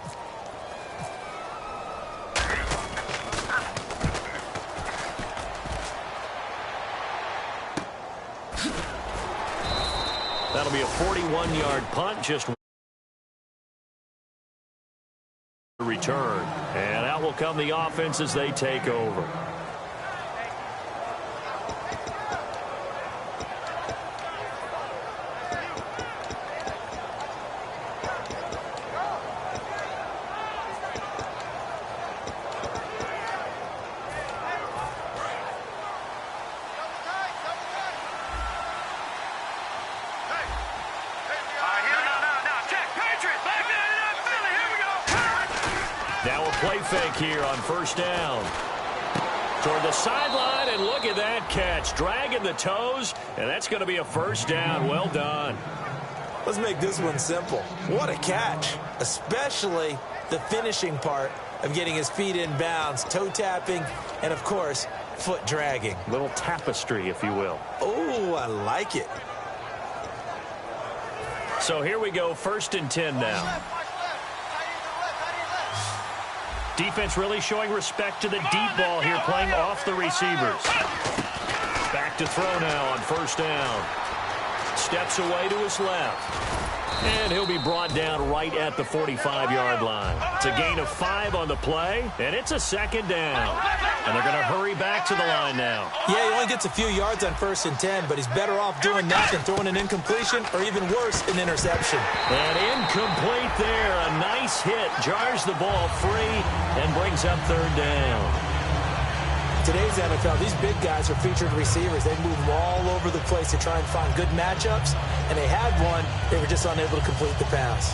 That'll be a 41-yard punt, just return. And out will come the offense as they take over. Play fake here on 1st down. Toward the sideline, and look at that catch. Dragging the toes, and that's going to be a 1st down. Well done. Let's make this one simple. What a catch, especially the finishing part of getting his feet in bounds, toe tapping, and, of course, foot dragging. Little tapestry, if you will. Oh, I like it. So here we go, 1st and 10 now. Defense really showing respect to the deep ball here, playing off the receivers. Back to throw now on 1st down. Steps away to his left. And he'll be brought down right at the 45-yard line. It's a gain of 5 on the play, and it's a 2nd down. And they're going to hurry back to the line now. Yeah, he only gets a few yards on 1st and 10, but he's better off doing that than throwing an incompletion or even worse, an interception. And incomplete there. A nice hit. Jars the ball free and brings up 3rd down. Today's NFL, these big guys are featured receivers. They move them all over the place to try and find good matchups, and they had one. They were just unable to complete the pass.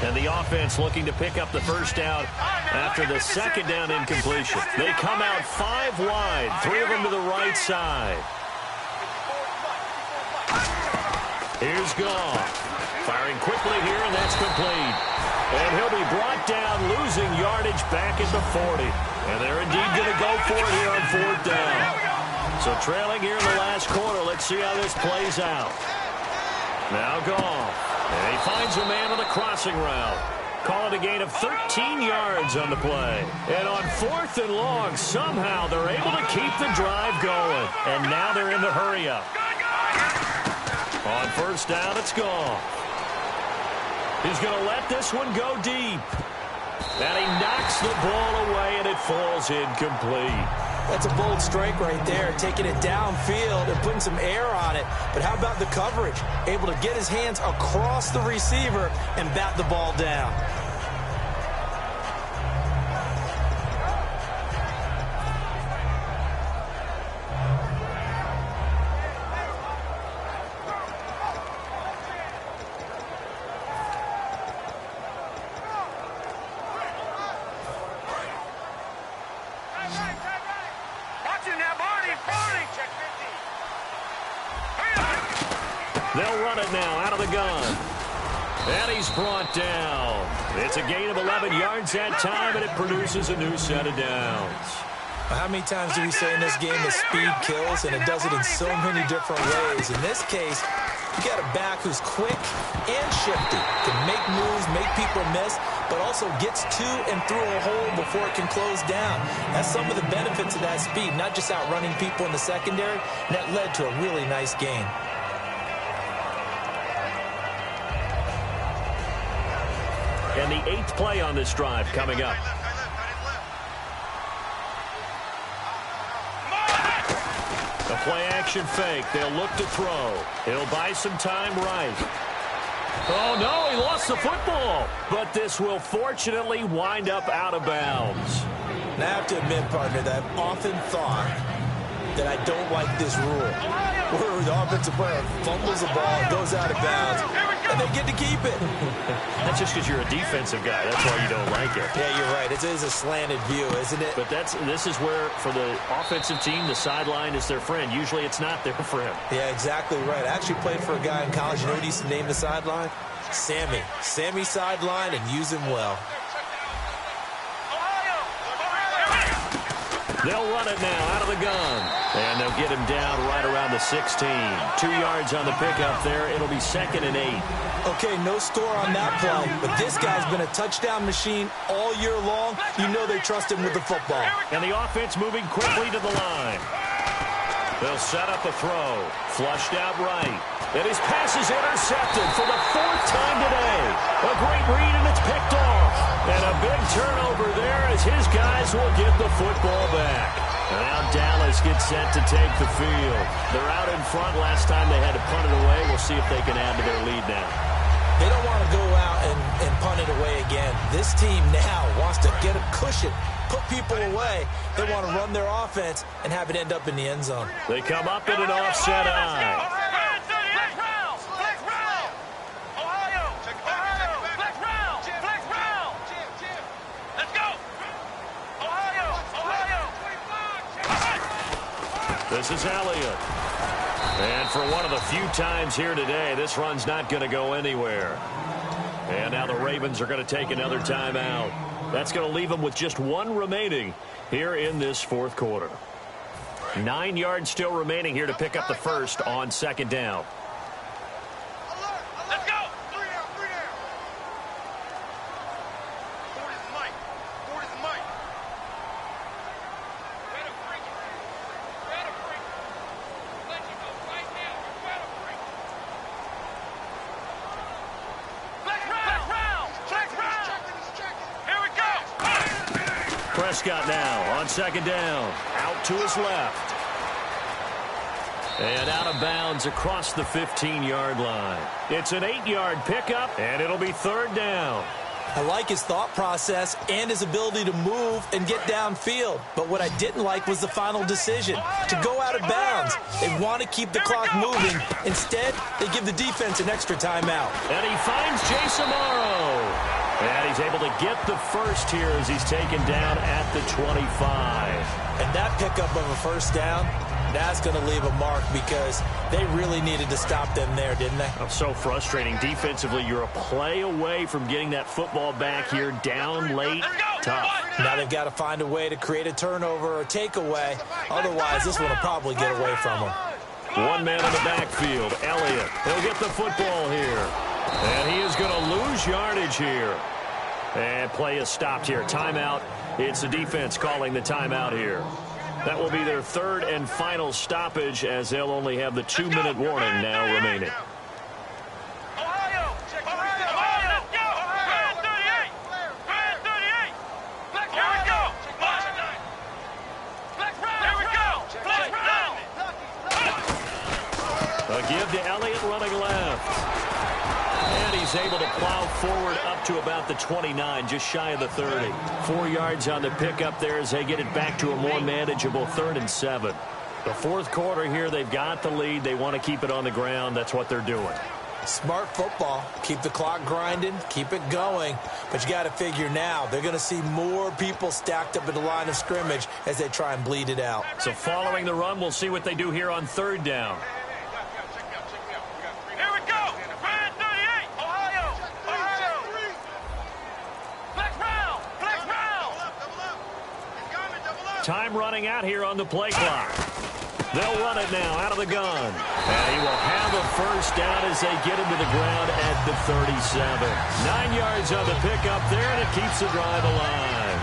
And the offense looking to pick up the first down after the second down incompletion. They come out 5 wide, 3 of them to the right side. Here's Goff. Firing quickly here, and that's complete. And he'll be brought down, losing yardage back at the 40. And they're indeed going to go for it here on 4th down. So trailing here in the last quarter. Let's see how this plays out. Now Goff. And he finds a man on the crossing route. Call it a gain of 13 yards on the play. And on 4th and long, somehow they're able to keep the drive going. And now they're in the hurry-up. On 1st down, it's Goff. He's going to let this one go deep. And he knocks the ball away, and it falls incomplete. That's a bold strike right there, taking it downfield and putting some air on it. But how about the coverage? Able to get his hands across the receiver and bat the ball down. They'll run it now out of the gun. And he's brought down. It's a gain of 11 yards that time, and it produces a new set of downs. How many times do we say in this game that speed kills, and it does it in so many different ways? In this case, you got a back who's quick and shifty, can make moves, make people miss, but also gets to and through a hole before it can close down. That's some of the benefits of that speed, not just outrunning people in the secondary, and that led to a really nice gain. And the 8th play on this drive coming up. A play-action fake. They'll look to throw. He'll buy some time right. Oh, no, he lost the football. But this will fortunately wind up out of bounds. And I have to admit, partner, that I've often thought that I don't like this rule, where the offensive player fumbles the ball, goes out of bounds, and they get to keep it. That's just because you're a defensive guy. That's why you don't like it. Yeah, you're right. It is a slanted view, isn't it? But this is where, for the offensive team, the sideline is their friend. Usually it's not their friend. Yeah, exactly right. I actually played for a guy in college. You know what he used to name the sideline? Sammy. Sammy sideline, and use him well. They'll run it now out of the gun. And they'll get him down right around the 16. 2 yards on the pickup there. It'll be 2nd and 8. Okay, no score on that play, but this guy's been a touchdown machine all year long. You know they trust him with the football. And the offense moving quickly to the line. They'll set up a throw. Flushed out right. And his pass is intercepted for the 4th time today. A great read, and it's picked off. And a big turnover there as his guys will get the football back. And now Dallas gets set to take the field. They're out in front. Last time they had to punt it away. We'll see if they can add to their lead now. They don't want to go out and punt it away again. This team now wants to get a cushion, put people away. They want to run their offense and have it end up in the end zone. They come up in an offset eye. This is Elliott. And for one of the few times here today, this run's not going to go anywhere. And now the Ravens are going to take another timeout. That's going to leave them with just 1 remaining here in this 4th quarter. 9 yards still remaining here to pick up the first on 2nd down. Let's go! 3 there. Ford is Mike. Better bring it. Let you go right now. You better bring it. Flex round. Here we go. Prescott now on 2nd down. Out to his left. And out of bounds across the 15-yard line. It's an 8-yard pickup, and it'll be 3rd down. I like his thought process and his ability to move and get downfield. But what I didn't like was the final decision, to go out of bounds. They want to keep the clock moving. Instead, they give the defense an extra timeout. And he finds Jason Morrow. And he's able to get the first here as he's taken down at the 25. And that pickup of a first down, that's going to leave a mark because they really needed to stop them there, didn't they? Oh, so frustrating. Defensively, you're a play away from getting that football back here down late. Tough. Now they've got to find a way to create a turnover or takeaway. Otherwise, this one will probably get away from them. One man in the backfield, Elliott. He'll get the football here. And he is going to lose yardage here. And play is stopped here. Timeout. It's the defense calling the timeout here. That will be their third and final stoppage as they'll only have the 2-minute warning now remaining. A give to Elliott running left. And he's able to plow forward up to about the 29, just shy of the 30. 4 yards on the pickup there as they get it back to a more manageable 3rd and 7. The fourth quarter here, they've got the lead. They want to keep it on the ground. That's what they're doing. Smart football. Keep the clock grinding. Keep it going. But you got to figure now they're going to see more people stacked up at the line of scrimmage as they try and bleed it out. So following the run, we'll see what they do here on 3rd down. Time running out here on the play clock. They'll run it now out of the gun. And he will have a first down as they get him to the ground at the 37. 9 yards on the pickup there, and it keeps the drive alive.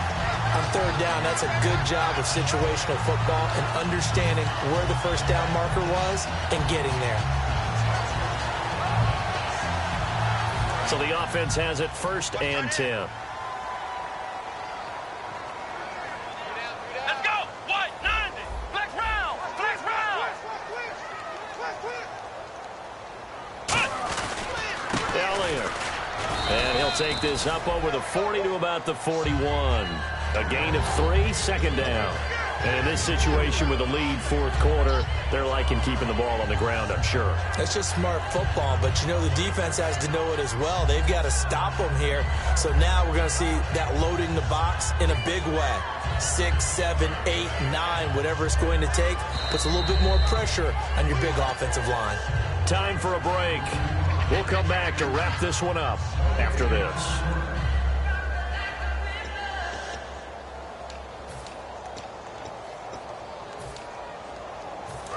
On 3rd down, that's a good job of situational football and understanding where the first down marker was and getting there. So the offense has it 1st and 10. And he'll take this up over the 40 to about the 41. A gain of 3, 2nd down. And in this situation with a lead 4th quarter, they're liking keeping the ball on the ground, I'm sure. That's just smart football, but you know the defense has to know it as well. They've got to stop them here. So now we're going to see that loading the box in a big way. 6, 7, 8, 9, whatever it's going to take, puts a little bit more pressure on your big offensive line. Time for a break. We'll come back to wrap this one up after this.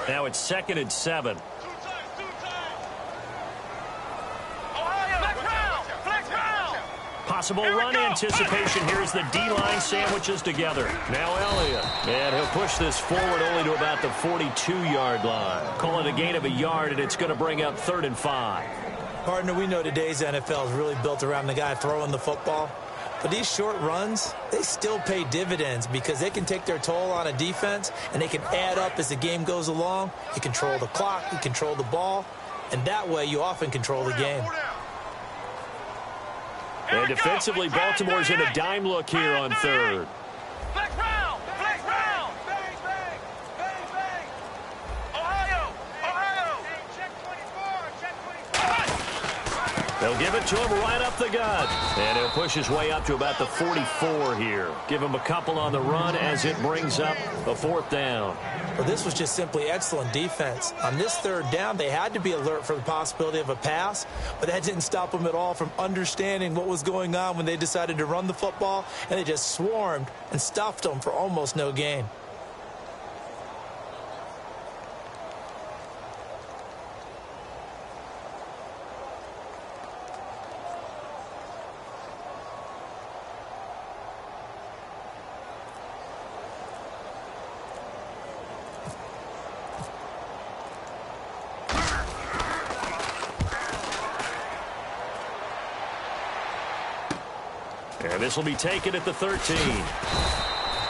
Now it's 2nd and 7. Possible run anticipation. Here's the D-line sandwiches together. Now Elliott. And he'll push this forward only to about the 42-yard line. Call it a gain of a yard, and it's going to bring up 3rd and 5. Partner, we know today's NFL is really built around the guy throwing the football. But these short runs, they still pay dividends because they can take their toll on a defense, and they can add up as the game goes along. You control the clock, you control the ball, and that way you often control the game. And defensively, Baltimore's in a dime look here on 3rd. They'll give it to him right up the gut. And he'll push his way up to about the 44 here. Give him a couple on the run as it brings up a 4th down. Well, this was just simply excellent defense. On this 3rd down, they had to be alert for the possibility of a pass, but that didn't stop them at all from understanding what was going on when they decided to run the football, and they just swarmed and stuffed them for almost no gain. And this will be taken at the 13.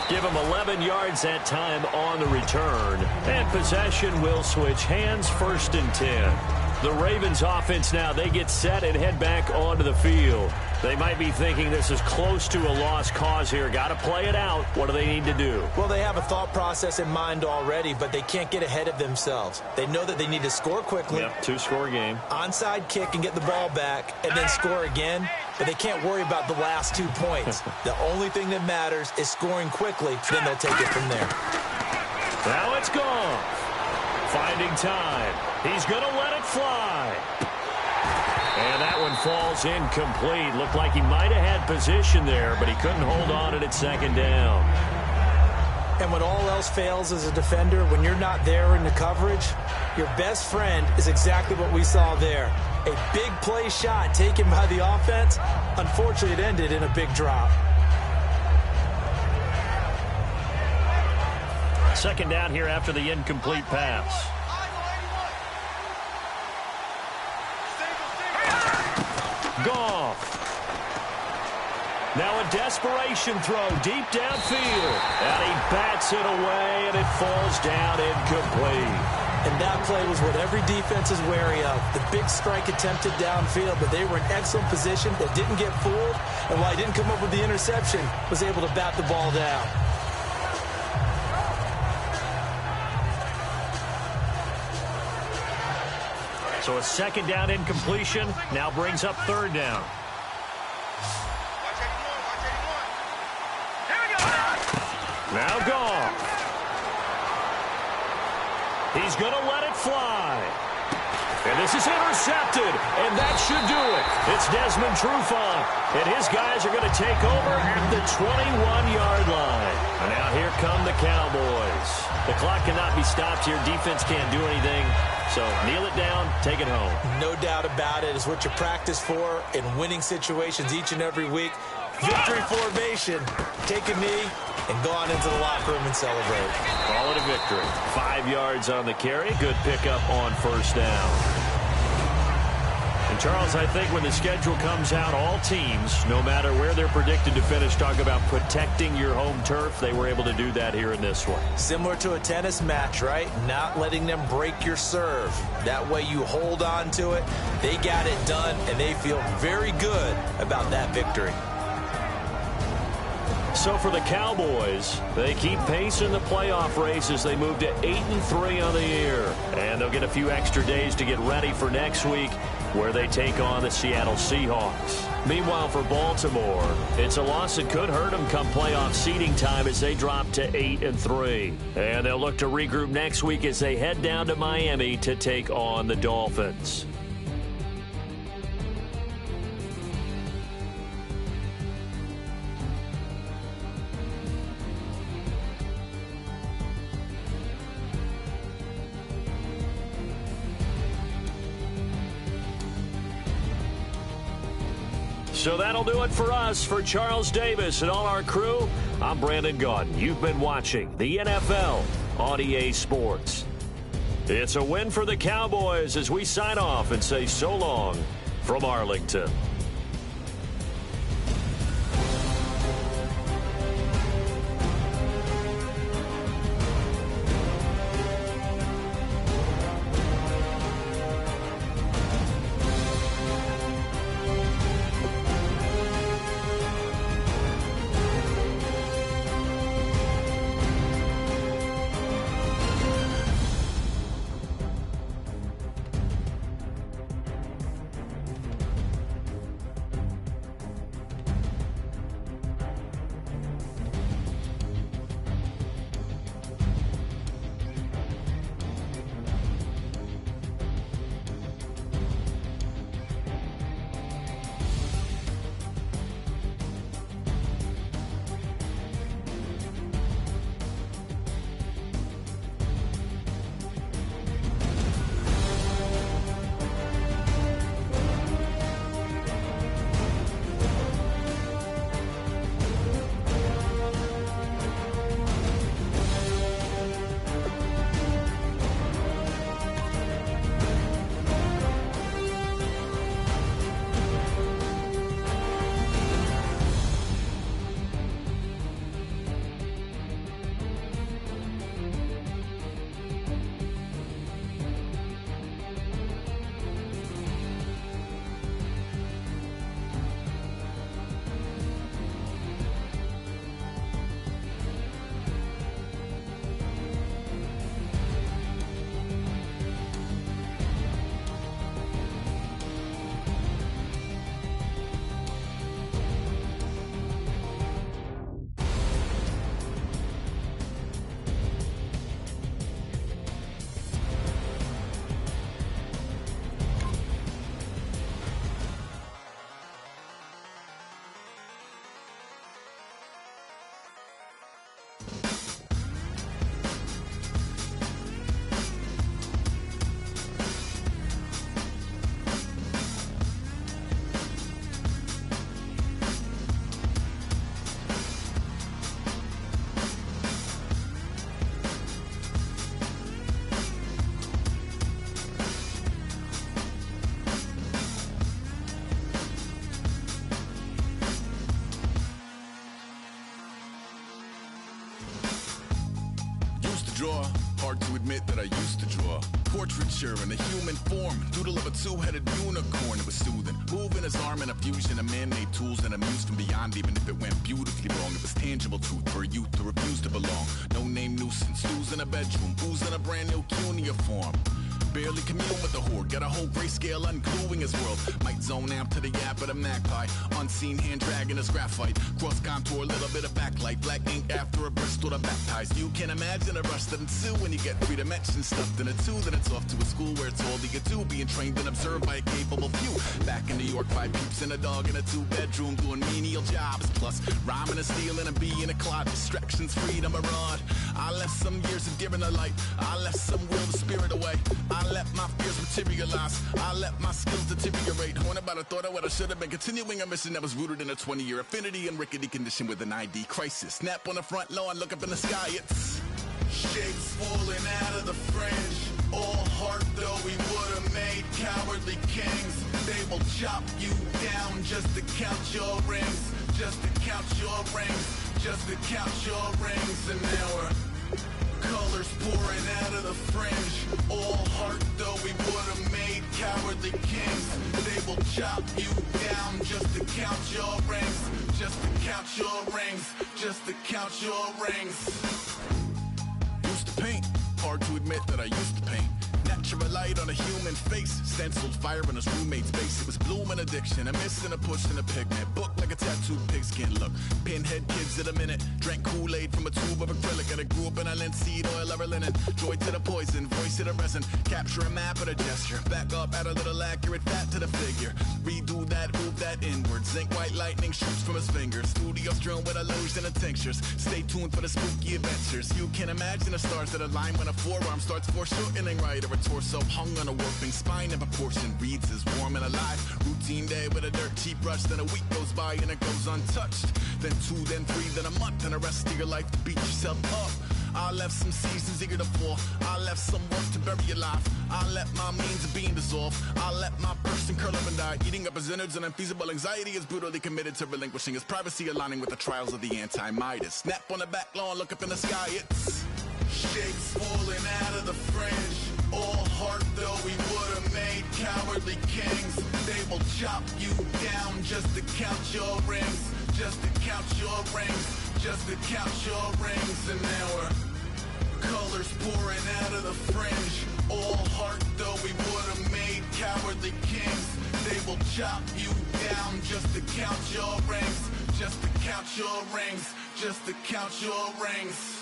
Give him 11 yards that time on the return. And possession will switch hands, 1st and 10. The Ravens offense now, they get set and head back onto the field. They might be thinking this is close to a lost cause here. Got to play it out. What do they need to do? Well, they have a thought process in mind already, but they can't get ahead of themselves. They know that they need to score quickly. Yep, 2-score game. Onside kick and get the ball back, and then score again. but they can't worry about the last 2 points. The only thing that matters is scoring quickly, then they'll take it from there. Now it's gone. Finding time. He's going to let it fly. And that one falls incomplete. Looked like he might have had position there, but he couldn't hold on to it at second down. And when all else fails as a defender, when you're not there in the coverage, your best friend is exactly what we saw there. A big play shot taken by the offense. Unfortunately, it ended in a big drop. Second down here after the incomplete pass. Goff. Now a desperation throw deep downfield. And he bats it away, and it falls down incomplete. And that play was what every defense is wary of. The big strike attempted downfield, but they were in excellent position. They didn't get fooled, and while he didn't come up with the interception, was able to bat the ball down. So a second down incompletion now brings up third down. Now Goff. He's going to let it fly. And this is intercepted, and that should do it. It's Desmond Trufant, and his guys are going to take over at the 21-yard line. And now here come the Cowboys. The clock cannot be stopped here. Defense can't do anything. So kneel it down, take it home. No doubt about it. It's what you practice for in winning situations each and every week. Victory formation. Take a knee and go on into the locker room and celebrate. Call it a victory. 5 yards on the carry. Good pickup on first down. And Charles, I think when the schedule comes out, all teams, no matter where they're predicted to finish, talk about protecting your home turf. They were able to do that here in this one. Similar to a tennis match, right? Not letting them break your serve. That way you hold on to it. They got it done, and they feel very good about that victory. So for the Cowboys, they keep pace in the playoff race as they move to 8-3 on the year. And they'll get a few extra days to get ready for next week, where they take on the Seattle Seahawks. Meanwhile, for Baltimore, it's a loss that could hurt them come playoff seeding time as they drop to 8-3. And they'll look to regroup next week as they head down to Miami to take on the Dolphins. So that'll do it for us. For Charles Davis and all our crew, I'm Brandon Gaudin. You've been watching the NFL on EA Sports. It's a win for the Cowboys as we sign off and say so long from Arlington. admit that I used to draw portraiture in a human form, doodle of a two-headed unicorn. It was soothing, moving his arm in a fusion of man-made tools and amused from beyond. Even if it went beautifully wrong, it was tangible truth for a youth to refuse to belong. No name nuisance, who's in a bedroom, who's in a brand new cuneiform. Barely commune with the horde, got a whole grayscale ungluing his world. Might zone out to the yap of the magpie, unseen hand dragging his graphite. Cross contour, little bit of backlight, black ink after a Bristol to baptize. You can imagine a rush that ensue when you get three dimensions stuffed in a two. Then it's off to a school where it's all you get to, being trained and observed by a capable few. Back in New York, 5 peeps and a dog in a 2-bedroom doing menial jobs. Plus, rhyming and stealing and being a clod. Distractions, freedom, a rod. I left some years of giving a light. I left some will, the spirit away. I let my fears materialize. I let my skills deteriorate. Horn about a thought of what I should have been. Continuing a mission that was rooted in a 20-year affinity and rickety condition with an ID crisis. Snap on the front lawn, look up in the sky. It's shapes falling out of the fringe. All heart though we would have made cowardly kings. They will chop you down just to count your rings. Just to count your rings. Just to count your rings. And now we're colors pouring out of the fringe. All heart though we would have made cowardly kings. They will chop you down just to count your rings. Just to count your rings. Just to count your rings. Used to paint, hard to admit that I used to paint. Natural light on a human face, stenciled fire in his roommate's face. It was blooming addiction, a miss and a push and a pigment. Book like a tattooed pigskin look. Pinhead kids at a minute. Drank Kool-Aid from a tube of acrylic. And I grew up in a linseed oil ever linen. Joy to the poison, voice to the resin. Capture a map of a gesture. Back up, add a little accurate fat to the figure. Redo that, move that inward. Zinc white lightning shoots from his fingers. Studio strewn with a lotion and tinctures. Stay tuned for the spooky adventures. You can imagine the stars that align when a forearm starts foreshortening right. Or a torso hung on a warping spine in proportion. Reads as warm and alive. Routine day with a dirt cheap brush. Then a week goes by and it goes untouched. Then 2, then 3, then a month. And the rest of your life to beat yourself up. I left some seasons eager to fall. I left some work to bury your life. I let my means of being dissolve. I let my person curl up and die. Eating up his innards and unfeasible anxiety is brutally committed to relinquishing his privacy, aligning with the trials of the anti-Midas. Snap on the back lawn, look up in the sky. It's shapes falling out of the fringe. All heart though we would have made cowardly kings. They will chop you down just to count your rings. Just to count your rings. Just to count your rings. And now we're colors pouring out of the fringe. All heart though we would have made cowardly kings. They will chop you down just to count your rings. Just to count your rings. Just to count your rings.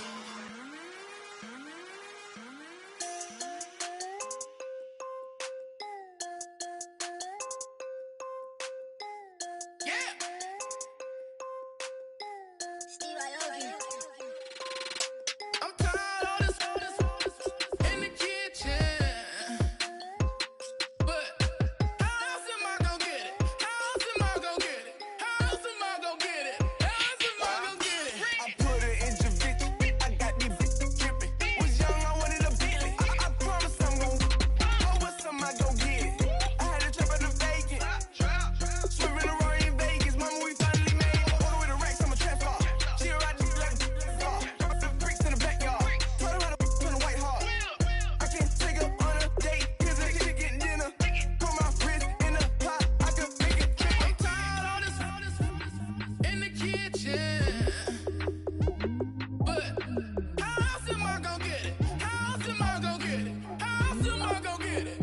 How else am I gonna get it?